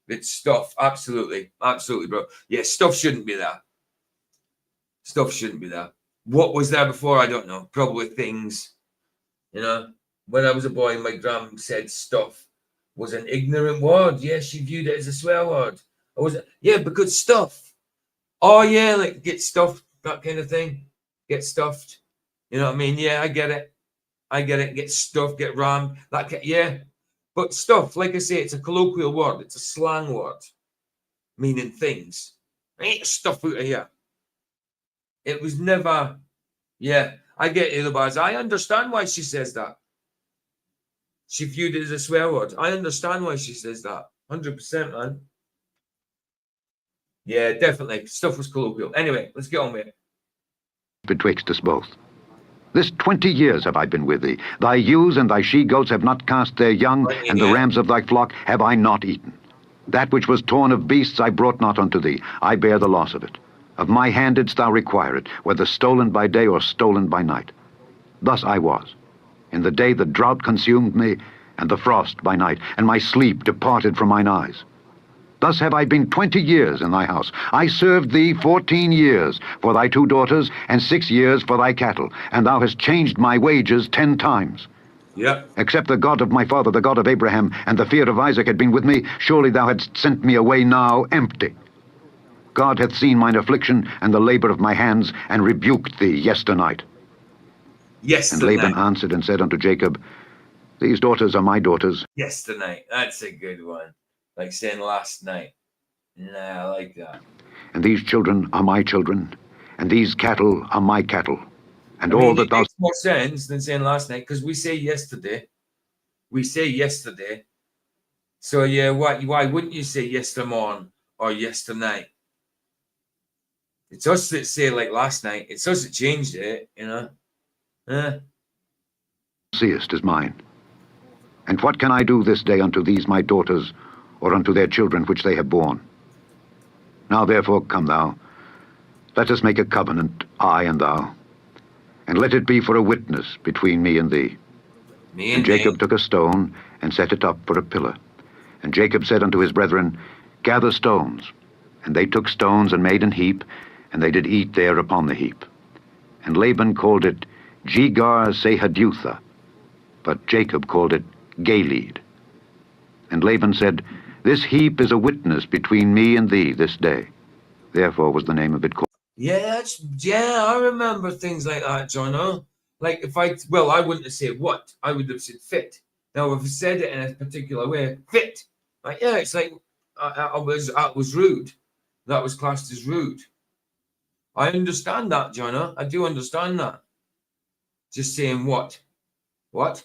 C: It's stuff. Absolutely. Absolutely, bro. Yeah, stuff shouldn't be there. Stuff shouldn't be there. What was there before? I don't know. Probably things. You know, when I was a boy, my gram said stuff was an ignorant word. Yeah, she viewed it as a swear word. I was, yeah, because stuff. Oh, yeah, like get stuffed, that kind of thing. Get stuffed. You know what I mean? Yeah, I get it. I get it. Get stuffed, get rammed. Yeah. But stuff, like I say, it's a colloquial word. It's a slang word, meaning things. Ain't stuff out of here. It was never, yeah, I get it, otherwise. I understand why she says that. She viewed it as a swear word. I understand why she says that. 100%, man. Yeah, definitely. Stuff was colloquial. Anyway, let's get on with it.
F: Betwixt us both. This 20 years have I been with thee. Thy ewes and thy she-goats have not cast their young, and the rams of thy flock have I not eaten. That which was torn of beasts I brought not unto thee. I bear the loss of it. Of my hand didst thou require it, whether stolen by day or stolen by night. Thus I was. In the day the drought consumed me, and the frost by night, and my sleep departed from mine eyes. Thus have I been 20 years in thy house. I served thee 14 years for thy 2 daughters, and 6 years for thy cattle, and thou hast changed my wages 10 times.
C: Yep.
F: Except the God of my father, the God of Abraham, and the fear of Isaac had been with me, surely thou hadst sent me away now empty. God hath seen mine affliction and the labor of my hands, and rebuked thee yesternight. And Laban answered and said unto Jacob, These daughters are my daughters.
C: Yesternight. That's a good one. Like saying last night. Nah, I like that.
F: And these children are my children, and these cattle are my cattle. And all that thou...
C: It makes more sense than saying last night, because we say yesterday. We say yesterday. So yeah, why wouldn't you say yestermorn or yesternight? It's us that say like last night. It's us that changed it, you know.
F: Seest is mine. And what can I do this day unto these my daughters, or unto their children which they have borne? Now therefore come thou, let us make a covenant, I and thou, and let it be for a witness between me and thee. And Jacob took a stone, and set it up for a pillar. And Jacob said unto his brethren, Gather stones. And they took stones, and made an heap, and they did eat there upon the heap. And Laban called it Jegar-sahadutha, but Jacob called it Galeed. And Laban said, This heap is a witness between me and thee this day. Therefore was the name of it called.
C: Yeah, I remember things like that, Jono. Like I wouldn't have said what, I would have said fit. Now, if I said it in a particular way, fit. Like, yeah, it's like I was rude. That was classed as rude. I understand that, Jono. I do understand that. Just saying what? What?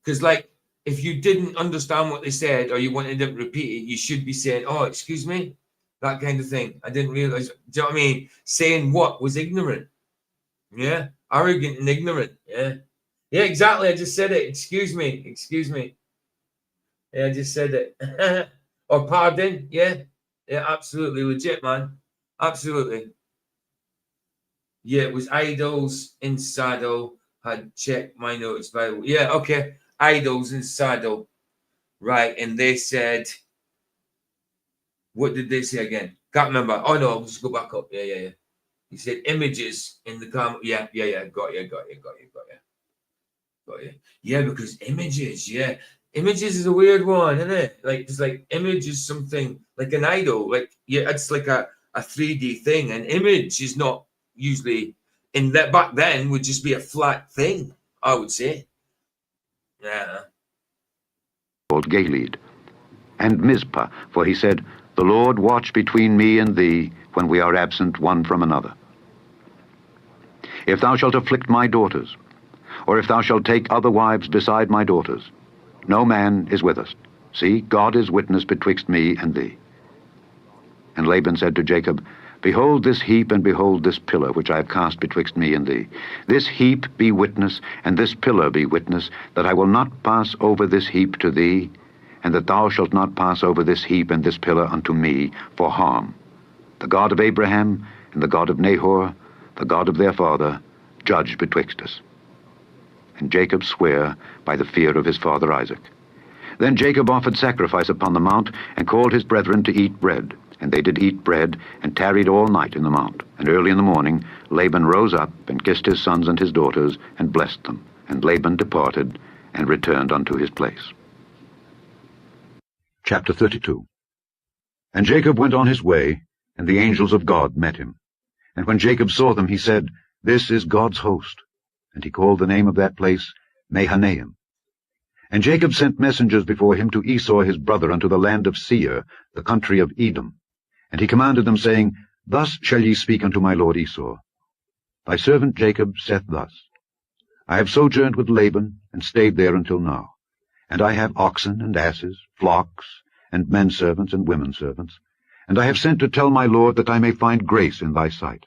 C: Because, like, if you didn't understand what they said or you wanted them to repeat it, you should be saying, oh, excuse me? That kind of thing. I didn't realize. Do you know what I mean? Saying what was ignorant. Yeah. Arrogant and ignorant. Yeah. Yeah, exactly. I just said it. Excuse me. Excuse me. Yeah, I just said it. Or pardon. Yeah. Yeah, absolutely. Legit, man. Absolutely. Yeah, it was Idols in Saddle. Had checked my notes Bible. Yeah, okay. Idols in Saddle. Right. And they said, what did they say again? Can't remember. Oh, no. I'll just go back up. Yeah. He said images in the comment. Yeah. Got you. Got you. Yeah, because images, yeah. Images is a weird one, isn't it? Like, it's like image is something like an idol. Like, yeah, it's like a 3D thing. An image is not usually in that back then would just be a flat thing, I would say. Yeah.
F: Called Gilead, and Mizpah, for he said, The Lord watch between me and thee when we are absent one from another. If thou shalt afflict my daughters, or if thou shalt take other wives beside my daughters, no man is with us. See, God is witness betwixt me and thee. And Laban said to Jacob, Behold this heap, and behold this pillar, which I have cast betwixt me and thee. This heap be witness, and this pillar be witness, that I will not pass over this heap to thee, and that thou shalt not pass over this heap and this pillar unto me for harm. The God of Abraham, and the God of Nahor, the God of their father, judge betwixt us. And Jacob sware by the fear of his father Isaac. Then Jacob offered sacrifice upon the mount, and called his brethren to eat bread. And they did eat bread, and tarried all night in the mount. And early in the morning Laban rose up, and kissed his sons and his daughters, and blessed them. And Laban departed, and returned unto his place. Chapter 32. And Jacob went on his way, and the angels of God met him. And when Jacob saw them, he said, This is God's host. And he called the name of that place Mahanaim. And Jacob sent messengers before him to Esau his brother unto the land of Seir, the country of Edom. And he commanded them, saying, Thus shall ye speak unto my lord Esau. Thy servant Jacob saith thus, I have sojourned with Laban, and stayed there until now. And I have oxen and asses, flocks, and men servants and women servants. And I have sent to tell my lord that I may find grace in thy sight.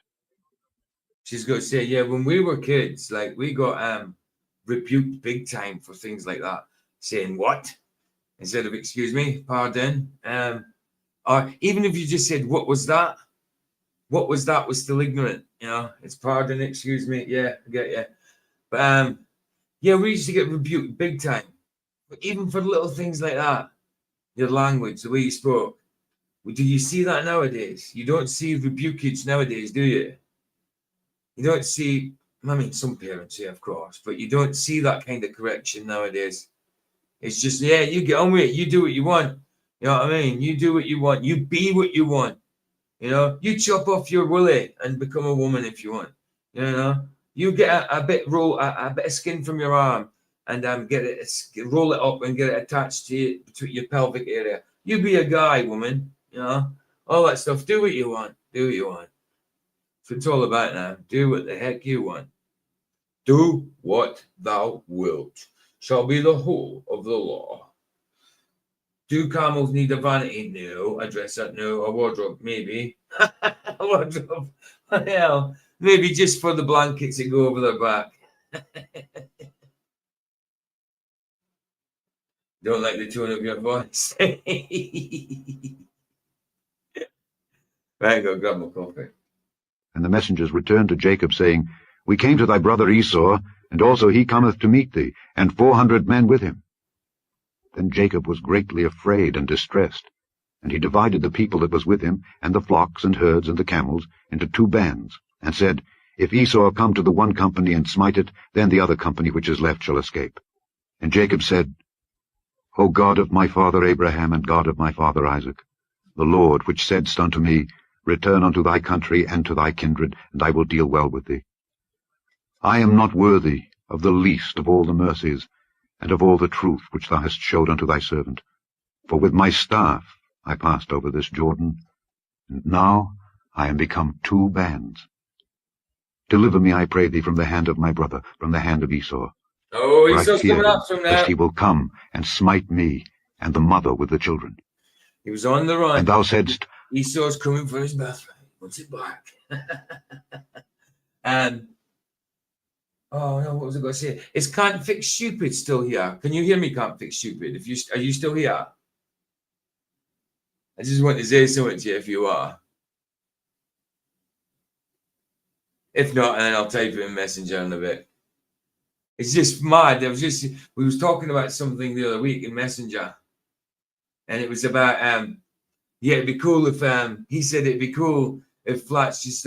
C: She's going to say, yeah, when we were kids, like, we got rebuked big time for things like that, saying what instead of excuse me, pardon. Or even if you just said, what was that? What was that was still ignorant, you know. It's pardon, excuse me. Yeah, I get you. But yeah, we used to get rebuked big time. But even for little things like that, your language, the way you spoke. Do you see that nowadays? You don't see rebukage nowadays, do you? You don't see, I mean, some parents, yeah, of course, but you don't see that kind of correction nowadays. It's just, yeah, you get on with it. You do what you want. You know what I mean? You do what you want. You be what you want. You know, you chop off your woolly and become a woman if you want. You know, you get a bit of skin from your arm and roll it up and get it attached to between your pelvic area. You be a guy, woman. You know, all that stuff. Do what you want. Do what you want. That's what it's all about now. Do what the heck you want. Do what thou wilt shall be the whole of the law. Do camels need a vanity? No. A dresser? No. A wardrobe? Maybe. A wardrobe? Hell, maybe just for the blankets that go over their back. Don't like the tone of your voice. Right, go grab my coffee.
F: And the messengers returned to Jacob, saying, We came to thy brother Esau, and also he cometh to meet thee, and 400 men with him. Then Jacob was greatly afraid and distressed, and he divided the people that was with him, and the flocks and herds and the camels, into 2 bands, and said, If Esau come to the one company and smite it, then the other company which is left shall escape. And Jacob said, O God of my father Abraham, and God of my father Isaac, the Lord which saidst unto me, Return unto thy country and to thy kindred, and I will deal well with thee. I am not worthy of the least of all the mercies, and of all the truth which thou hast showed unto thy servant. For with my staff I passed over this Jordan, and now I am become 2 bands. Deliver me, I pray thee, from the hand of my brother, from the hand of Esau.
C: Oh,
F: For I
C: Esau's
F: fear
C: coming
F: him,
C: up from
F: lest
C: there.
F: he will come and smite me, and the mother with the children.
C: He was on the run.
F: And thou saidst,
C: Esau's coming for his birthright. What's it back? And oh no, what was I going to say? Is Can't Fix Stupid still here? Can you hear me? Can't Fix Stupid. Are you still here? I just want to say something to you if you are. If not, then I'll type it in Messenger in a bit. It's just mad. We was talking about something the other week in Messenger, and it was about yeah, it'd be cool if he said it'd be cool if Flats just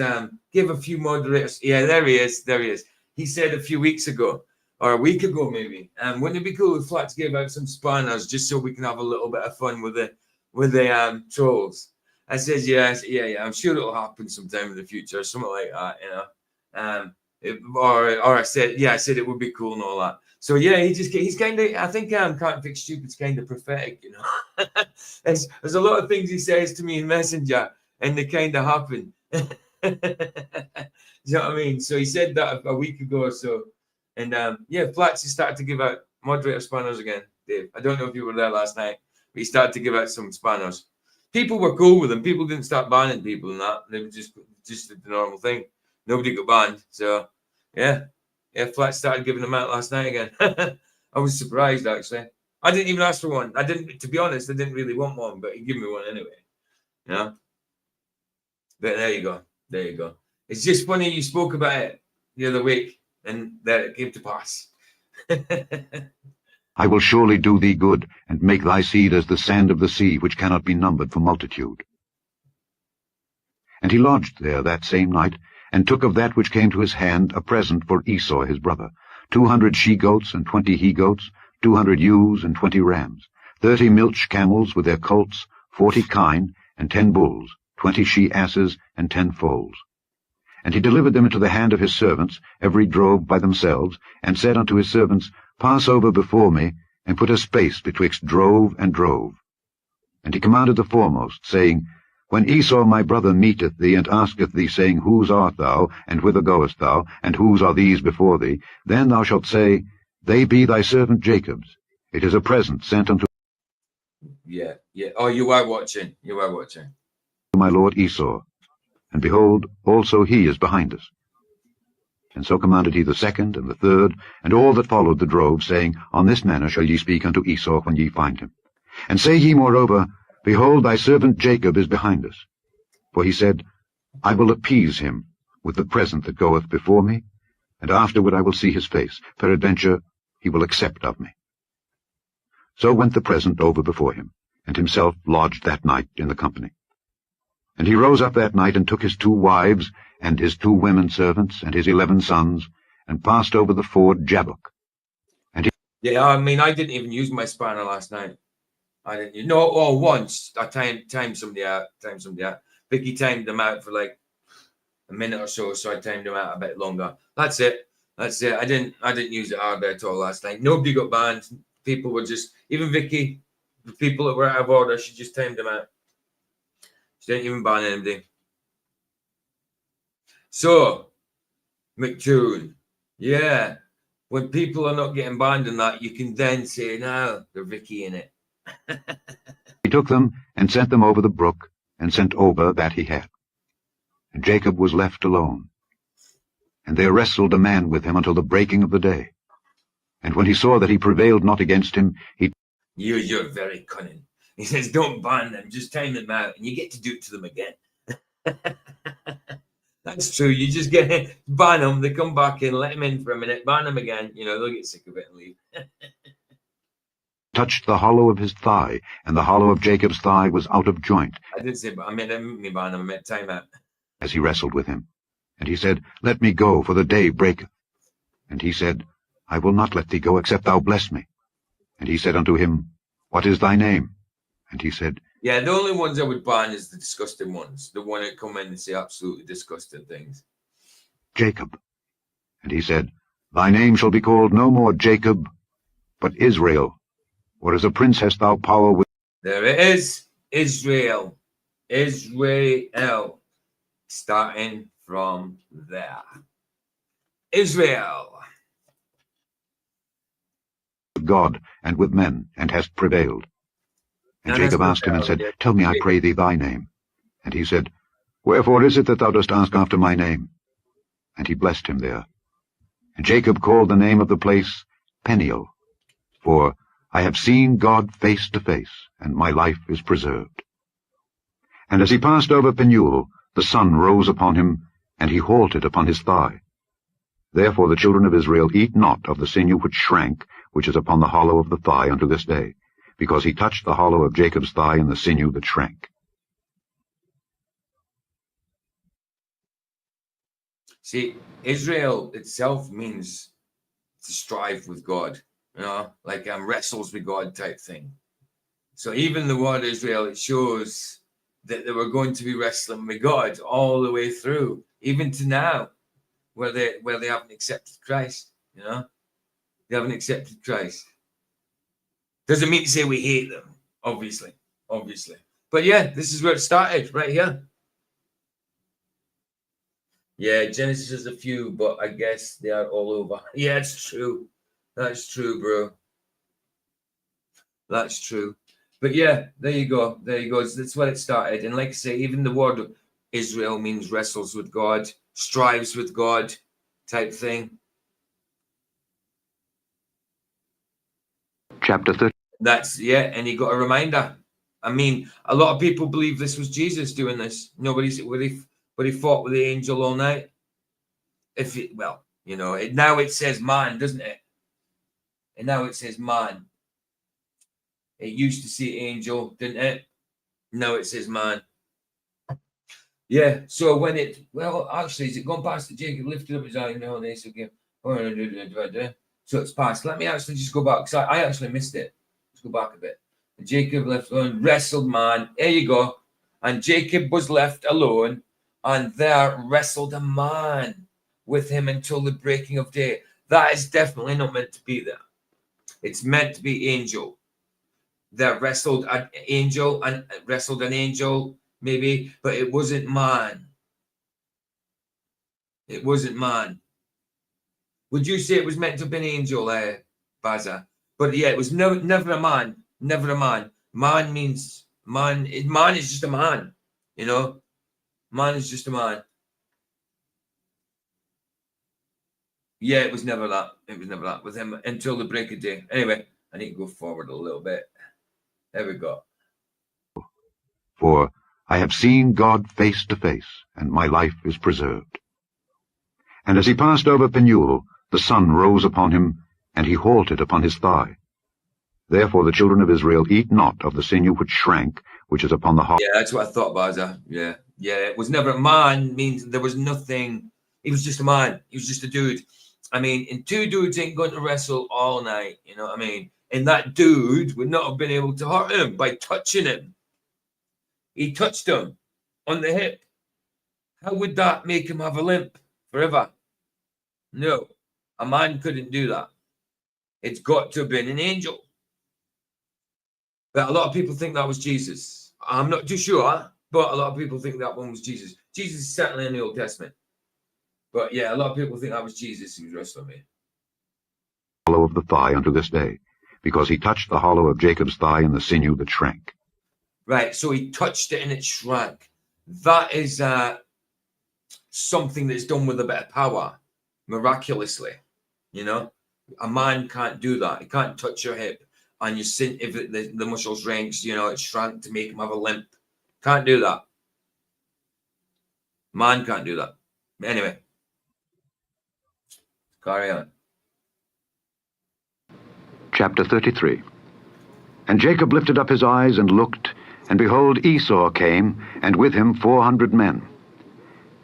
C: give a few moderators. Yeah, there he is. He said a few weeks ago, or a week ago maybe. And wouldn't it be cool if Flats gave out some spanners just so we can have a little bit of fun with the trolls? I said, yeah, I'm sure it'll happen sometime in the future, something like that, you know. Or I said it would be cool and all that. So yeah, he's kind of, I think Can't Fix Stupid's kind of prophetic, you know. there's a lot of things he says to me in Messenger, and they kind of happen. You know what I mean? So he said that a week ago or so, and yeah, Flats has started to give out moderator spanners again, Dave. I don't know if you were there last night, but he started to give out some spanners. People were cool with them. People didn't start banning people and that. They were just the normal thing. Nobody got banned. So yeah, Flats started giving them out last night again. I was surprised actually. I didn't even ask for one. To be honest, I didn't really want one, but he gave me one anyway. You know. But there you go. There you go. It's just funny you spoke about it the other week, and that it came to pass.
F: I will surely do thee good, and make thy seed as the sand of the sea, which cannot be numbered for multitude. And he lodged there that same night, and took of that which came to his hand a present for Esau his brother, 200 she-goats and 20 he-goats, 200 ewes and 20 rams, 30 milch camels with their colts, 40 kine, and 10 bulls, 20 she-asses, and 10 foals. And he delivered them into the hand of his servants, every drove by themselves, and said unto his servants, Pass over before me, and put a space betwixt drove and drove. And he commanded the foremost, saying, When Esau my brother meeteth thee, and asketh thee, saying, Whose art thou, and whither goest thou, and whose are these before thee? Then thou shalt say, They be thy servant Jacob's. It is a present sent unto
C: Yeah. Oh, you are watching. You are watching.
F: my lord Esau. And behold, also he is behind us. And so commanded he the second and the third, and all that followed the drove, saying, On this manner shall ye speak unto Esau when ye find him. And say ye moreover, Behold, thy servant Jacob is behind us. For he said, I will appease him with the present that goeth before me, and afterward I will see his face. Peradventure he will accept of me. So went the present over before him, and himself lodged that night in the company. And he rose up that night, and took his 2 wives, and his 2 women servants, and his 11 sons, and passed over the ford Jabbok. And he
C: Yeah, I mean, I didn't even use my spanner last night. I didn't. No, oh, once I timed somebody out. Vicky timed them out for like a minute or so, so I timed them out a bit longer. That's it. I didn't use it hard at all last night. Nobody got banned. People were just, even Vicky, the people that were out of order, she just timed them out. She didn't even ban anybody. So, McToon, yeah, when people are not getting banned in that, you can then say, no, they're Vicky in it.
F: took them, and sent them over the brook, and sent over that he had. And Jacob was left alone. And there wrestled a man with him until the breaking of the day. And when he saw that he prevailed not against him, he
C: You're very cunning. He says, don't ban them, just time them out, and you get to do it to them again. That's true. You just get ban them, they come back in, let them in for a minute, ban them again. You know, they'll get sick of it and leave.
F: touched the hollow of his thigh, and the hollow of Jacob's thigh was out of joint.
C: I didn't say, I meant me ban him, I meant time out.
F: As he wrestled with him. And he said, Let me go, for the day breaketh. And he said, I will not let thee go, except thou bless me. And he said unto him, What is thy name? And he said,
C: Yeah, the only ones I would ban is the disgusting ones. The one that come in and say absolutely disgusting things.
F: Jacob. And he said, Thy name shall be called no more Jacob, but Israel. For as a prince hast thou power with...
C: There it is. Israel. Israel. Starting from there. Israel.
F: God and with men, and hast prevailed. And Jacob asked him and said, Tell me, I pray thee, thy name. And he said, Wherefore is it that thou dost ask after my name? And he blessed him there. And Jacob called the name of the place Peniel, for I have seen God face to face, and my life is preserved. And as he passed over Peniel, the sun rose upon him, and he halted upon his thigh. Therefore the children of Israel eat not of the sinew which shrank, which is upon the hollow of the thigh unto this day, because he touched the hollow of Jacob's thigh and the sinew that shrank.
C: See, Israel itself means to strive with God, like wrestles with God type thing. So even the word Israel, it shows that they were going to be wrestling with God all the way through, even to now, where they haven't accepted Christ. They haven't accepted Christ. Doesn't mean to say we hate them, obviously. But yeah, this is where it started, right here. Yeah, Genesis is a few, but I guess they are all over. Yeah, it's true. That's true, bro. That's true. But yeah, there you go. That's where it started. And like I say, even the word Israel means wrestles with God, strives with God type thing.
F: Chapter 30.
C: And he got a reminder. I mean, a lot of people believe this was Jesus doing this. But he fought with the angel all night. Now it says man, doesn't it? And now it says man. It used to say angel, didn't it? Now it says man. Yeah. So actually, is it gone past the Jacob lifted up his eye? No, this again. So it's past. Let me actually just go back because I actually missed it. Let's go back a bit. And Jacob left alone, wrestled man. There you go. And Jacob was left alone, and there wrestled a man with him until the breaking of day. That is definitely not meant to be there. It's meant to be angel. There wrestled an angel maybe, but it wasn't man. It wasn't man. Would you say it was meant to have been angel, Baza? But yeah, it was never a man. Never a man. Man means man. Man is just a man. Man is just a man. Yeah, it was never that. It was never that with him until the break of day. Anyway, I need to go forward a little bit. There we go.
F: For I have seen God face to face, and my life is preserved. And as he passed over Peniel, the sun rose upon him, and he halted upon his thigh. Therefore the children of Israel eat not of the sinew which shrank, which is upon the heart.
C: Yeah, that's what I thought, Baza. Yeah. It was never a man, means there was nothing. He was just a man. He was just a dude. I mean, and two dudes ain't going to wrestle all night. You know what I mean? And that dude would not have been able to hurt him by touching him. He touched him on the hip. How would that make him have a limp forever? No, a man couldn't do that. It's got to have been an angel. But a lot of people think that was Jesus. I'm not too sure, but a lot of people think that one was Jesus. Jesus is certainly in the Old Testament. But yeah, a lot of people think that was Jesus who was wrestling me.
F: Hollow of the thigh unto this day, because he touched the hollow of Jacob's thigh and the sinew that shrank.
C: Right, so he touched it and it shrank. That is something that's done with a bit of power, miraculously. A man can't do that. He can't touch your hip and if the muscle shrinks, it shrank to make him have a limp. Can't do that. Man can't do that. Anyway, carry on.
F: Chapter 33. And Jacob lifted up his eyes and looked, and behold, Esau came, and with him 400 men.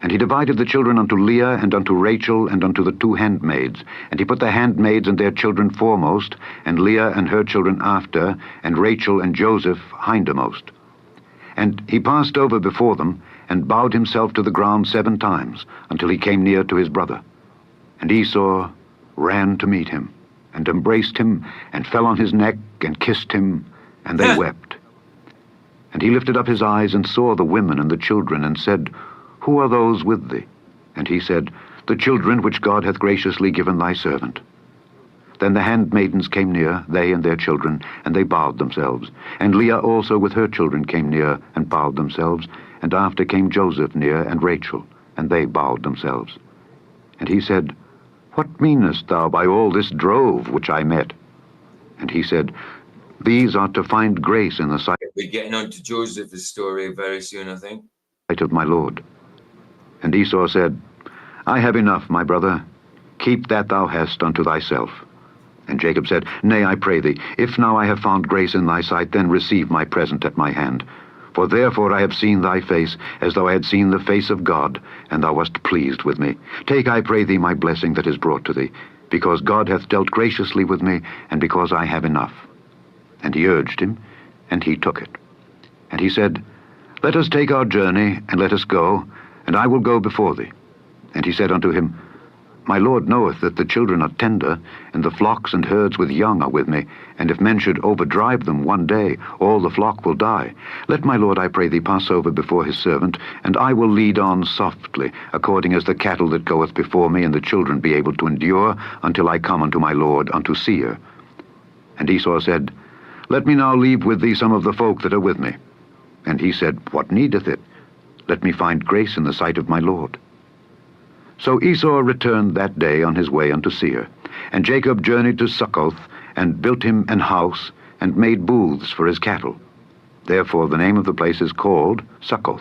F: And he divided the children unto Leah, and unto Rachel, and unto the 2 handmaids. And he put the handmaids and their children foremost, and Leah and her children after, and Rachel and Joseph hindermost. And he passed over before them, and bowed himself to the ground 7 times, until he came near to his brother. And Esau ran to meet him, and embraced him, and fell on his neck, and kissed him, and they wept. And he lifted up his eyes, and saw the women and the children, and said, Who are those with thee? And he said, The children which God hath graciously given thy servant. Then the handmaidens came near, they and their children, and they bowed themselves. And Leah also with her children came near, and bowed themselves. And after came Joseph near, and Rachel, and they bowed themselves. And he said, What meanest thou by all this drove which I met? And he said, These are to find grace in the sight.
C: We're getting on to Joseph's story very soon, I think.
F: Of my Lord. And Esau said, I have enough, my brother. Keep that thou hast unto thyself. And Jacob said, Nay, I pray thee, if now I have found grace in thy sight, then receive my present at my hand. For therefore I have seen thy face, as though I had seen the face of God, and thou wast pleased with me. Take, I pray thee, my blessing that is brought to thee. because God hath dealt graciously with me, and because I have enough. And he urged him, and he took it. And he said, Let us take our journey, and let us go, and I will go before thee. And he said unto him, My Lord knoweth that the children are tender, and the flocks and herds with young are with me, and if men should overdrive them one day, all the flock will die. Let my Lord, I pray thee, pass over before his servant, and I will lead on softly, according as the cattle that goeth before me, and the children be able to endure, until I come unto my Lord, unto Seir. And Esau said, Let me now leave with thee some of the folk that are with me. And he said, What needeth it? Let me find grace in the sight of my Lord. So Esau returned that day on his way unto Seir. And Jacob journeyed to Succoth, and built him an house, and made booths for his cattle. Therefore the name of the place is called Succoth.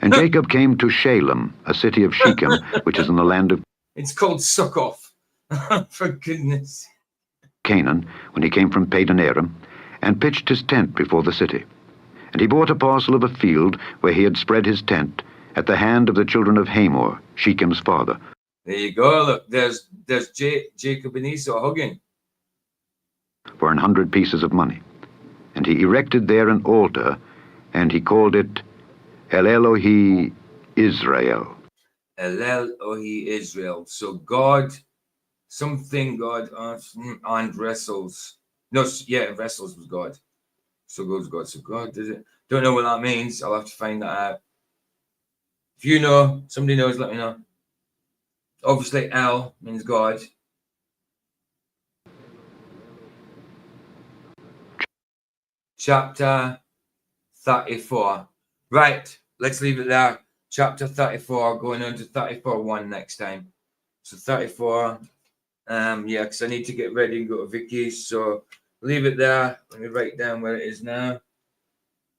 F: And Jacob came to Shalem, a city of Shechem, which is in the land of
C: It's called Suck Off. For goodness.
F: Canaan, when he came from Padan Aram, and pitched his tent before the city. And he bought a parcel of a field where he had spread his tent, at the hand of the children of Hamor, Shechem's father.
C: There you go. Look, there's Jacob and Esau hugging.
F: For 100 pieces of money. And he erected there an altar, and he called it El Elohi Israel.
C: El Elohi Israel. So God, something God and wrestles. No, yeah, wrestles with God. So goes God. So God does it. Don't know what that means. I'll have to find that out. If you know, somebody knows, let me know. Obviously, El means God. Chapter 34. Right, let's leave it there. Chapter 34, going on to 34:1 next time. So 34, yeah, because I need to get ready and go to Vicky's. So leave it there. Let me write down where it is now.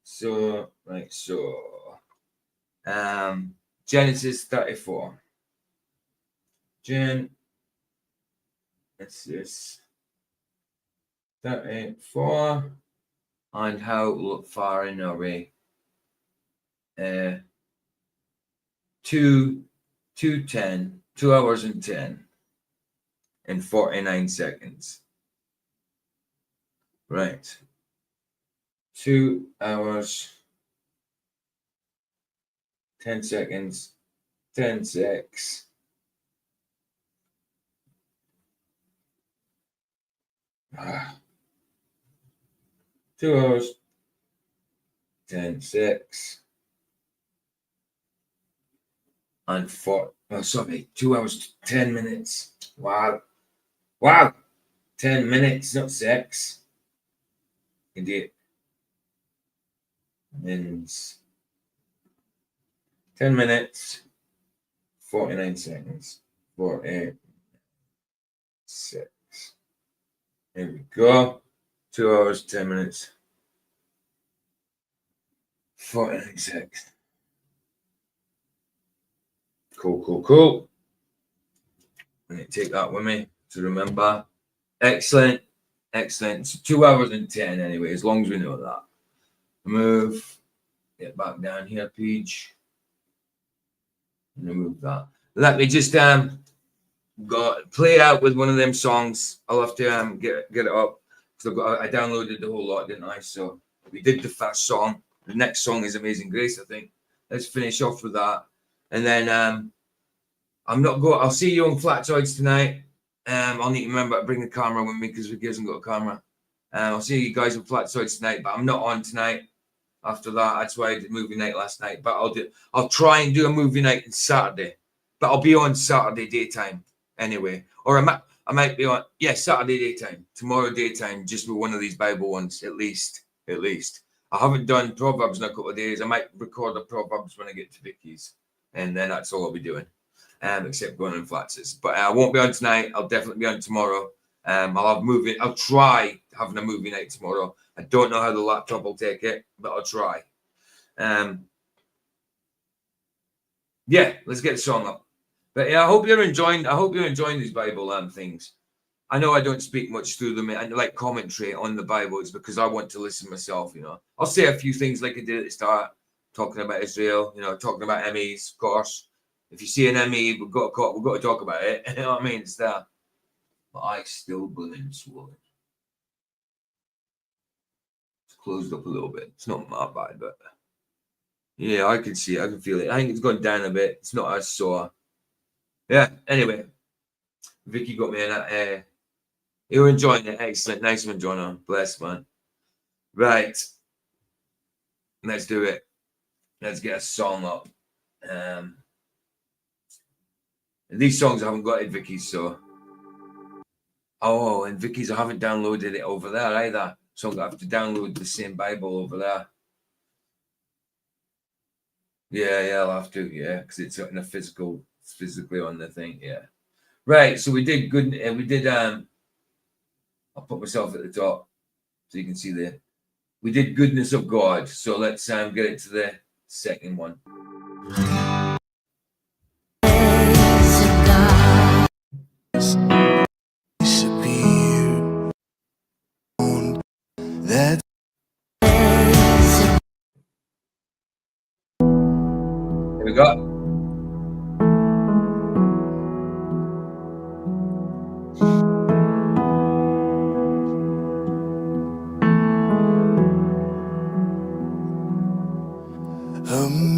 C: So, right, so Genesis 34. Genesis 34. And how far in are we? 2:10, 2 hours and 10 and 49 seconds. Right. 2 hours, 10 seconds, 10 secs. Ah. 2 hours, 10 secs. And 2 hours, 10 minutes. Wow. 10 minutes, not secs. Idiot. Means 10 minutes, 49 seconds, 48.6. Here we go. 2 hours, 10 minutes, 49 seconds. Cool. I'm going to take that with me to remember. Excellent. So 2 hours and 10 anyway, as long as we know that. Move. Get back down here, page. Remove that. Let me just play out with one of them songs. I'll have to get it up. because I downloaded the whole lot, didn't I? So we did the first song. The next song is Amazing Grace, I think. Let's finish off with that. And then I'll see you on Flatoids tonight. I'll need to remember to bring the camera with me because Vicky hasn't got a camera. I'll see you guys on Flatoids tonight, but I'm not on tonight. After that, that's why I did movie night last night. But I'll try and do a movie night on Saturday. But I'll be on Saturday daytime anyway. Or I might be on Saturday daytime. Tomorrow daytime, just with one of these Bible ones, at least. I haven't done Proverbs in a couple of days. I might record the Proverbs when I get to Vicky's. And then that's all I'll be doing. Except going on Flatses. But I won't be on tonight. I'll definitely be on tomorrow. I'll try having a movie night tomorrow. I don't know how the laptop will take it, but I'll try. Let's get the song up. But I hope you're enjoying these Bible things. I know I don't speak much through them and like commentary on the Bible. It's because I want to listen myself, I'll say a few things like I did at the start, talking about Israel, talking about Emmys, of course. If you see an ME, we've got to talk about it. You know what I mean? It's there. My eyes still blooming swollen. It's closed up a little bit. It's not that bad, but yeah, I can see it. I can feel it. I think it's gone down a bit. It's not as sore. Yeah. Anyway, Vicky got me in that. You were enjoying it. Excellent. Nice one, John. Bless, man. Right. Let's do it. Let's get a song up. These songs I haven't got it, Vicky, so. Oh, and Vicky's, I haven't downloaded it over there either. So I have to download the same Bible over there. Yeah, I'll have to, yeah, because it's in a physically on the thing, yeah. Right, so we did good, and we did, I'll put myself at the top so you can see we did goodness of God. So let's get it to the second one.
G: That
C: Here we go.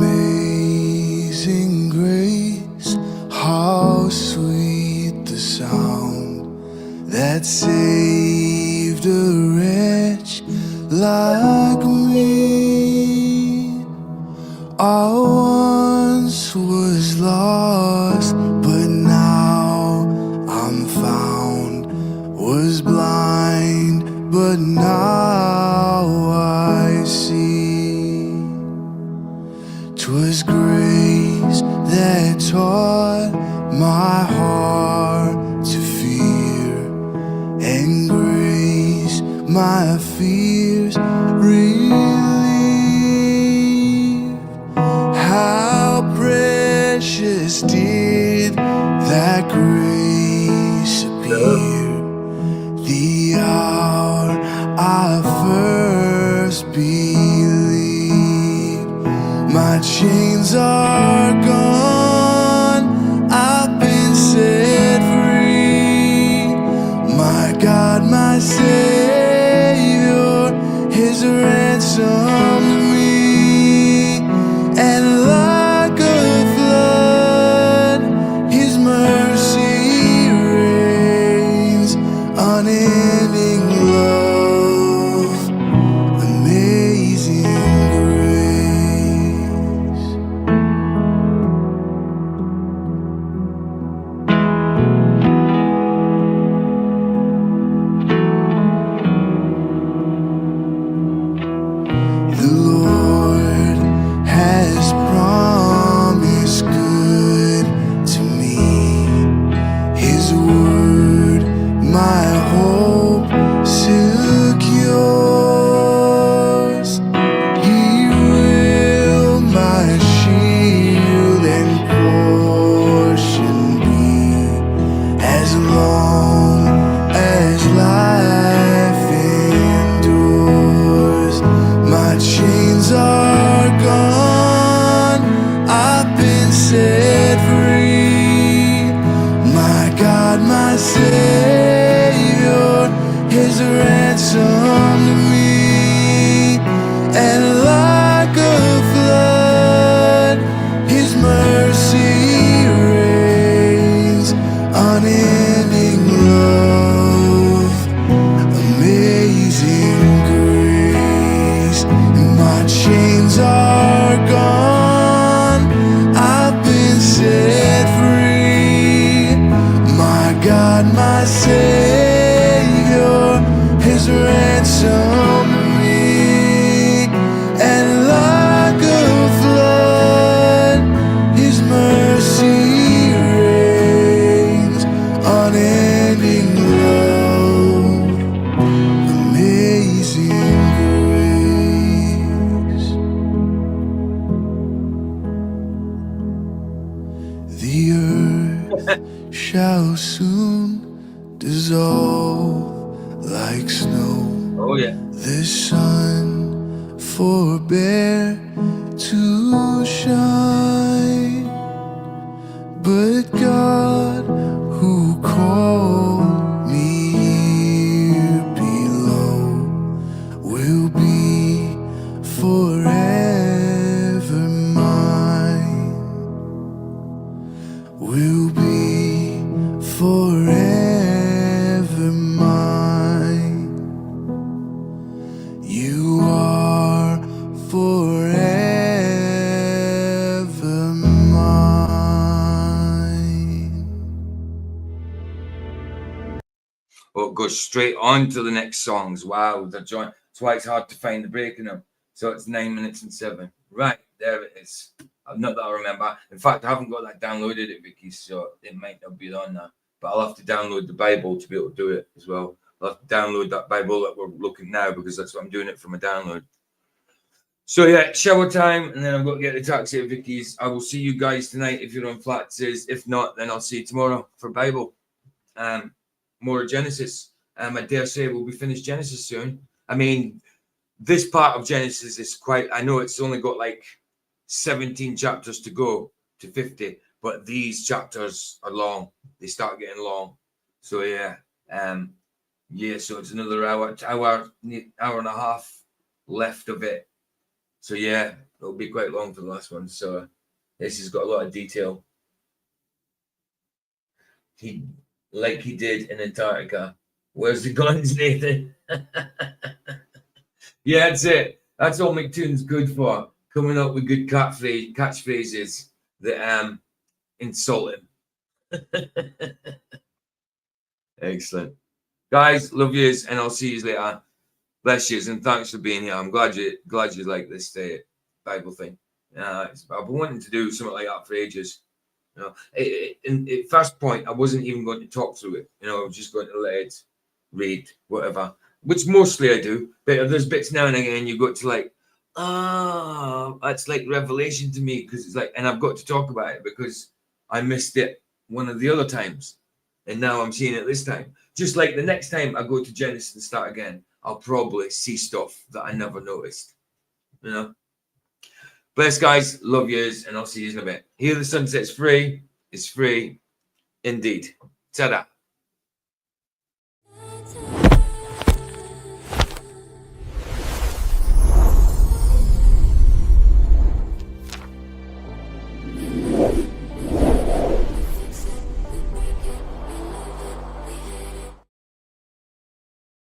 G: amazing grace, how sweet the sound that saved a wretch like me. I once was lost, but now I'm found, was blind, but now I see. 'Twas grace that taught my heart to fear, and grace my fears relieved. How precious did that grace appear the hour I first believed. My chains are gone, I've been set free. My God, my Savior, His ransomed me. And like a flood, His mercy reigns, unending love, amazing grace. The Lord has promised good to me. His word, my hope secures. He will my shield and portion be, as long as life endures. My chains are gone, I've been set free. My God, my Savior, His ransomed me. And like a flood, His mercy reigns, unending love, amazing grace. My chains are gone, I've been set free. My God, my Savior, His ransomed me. And like a flood, His mercy reigns, unending love, amazing grace. The earth shall soon dissolve like snow.
C: Oh, yeah.
G: The sun forbear to shine. but God who called me here below will be forever mine, will be forever mine. You are forever mine.
C: Oh, it goes straight on to the next songs. Wow, the joint. That's why it's hard to find the break in them. So it's 9 minutes and 7. Right, there it is. Not that I remember. In fact, I haven't got that downloaded at Vicky, so it might not be on now. But I'll have to download the Bible to be able to do it as well. I'll have to download that Bible that we're looking now because that's what I'm doing it from a download. So yeah, shower time, and then I've got to get the taxi at Vicky's. I will see you guys tonight if you're on Flat Says. If not, then I'll see you tomorrow for Bible. More Genesis. I dare say we'll be finished Genesis soon. I mean, this part of Genesis is quite, I know it's only got like 17 chapters to go to 50, but these chapters are long. They start getting long. So yeah, so it's another hour and a half left of it. So yeah, it'll be quite long for the last one. So this has got a lot of detail. Like he did in Antarctica. Where's the guns, Nathan? Yeah, that's it. That's all McToon's good for. Coming up with good catchphrases that insult him. Excellent. Guys, love yous, and I'll see you later. Bless yous, and thanks for being here. I'm glad you like this Bible thing. I've been wanting to do something like that for ages. You know, at first point, I wasn't even going to talk through it. You know, I was just going to let it read, whatever, which mostly I do. But there's bits now and again you got to like, that's like revelation to me because it's like, and I've got to talk about it because I missed it one of the other times. And now I'm seeing it this time. Just like the next time I go to Genesis and start again, I'll probably see stuff that I never noticed. You know? Bless, guys. Love yous, and I'll see you in a bit. Here the Sunset's free. It's free indeed. Ta-da.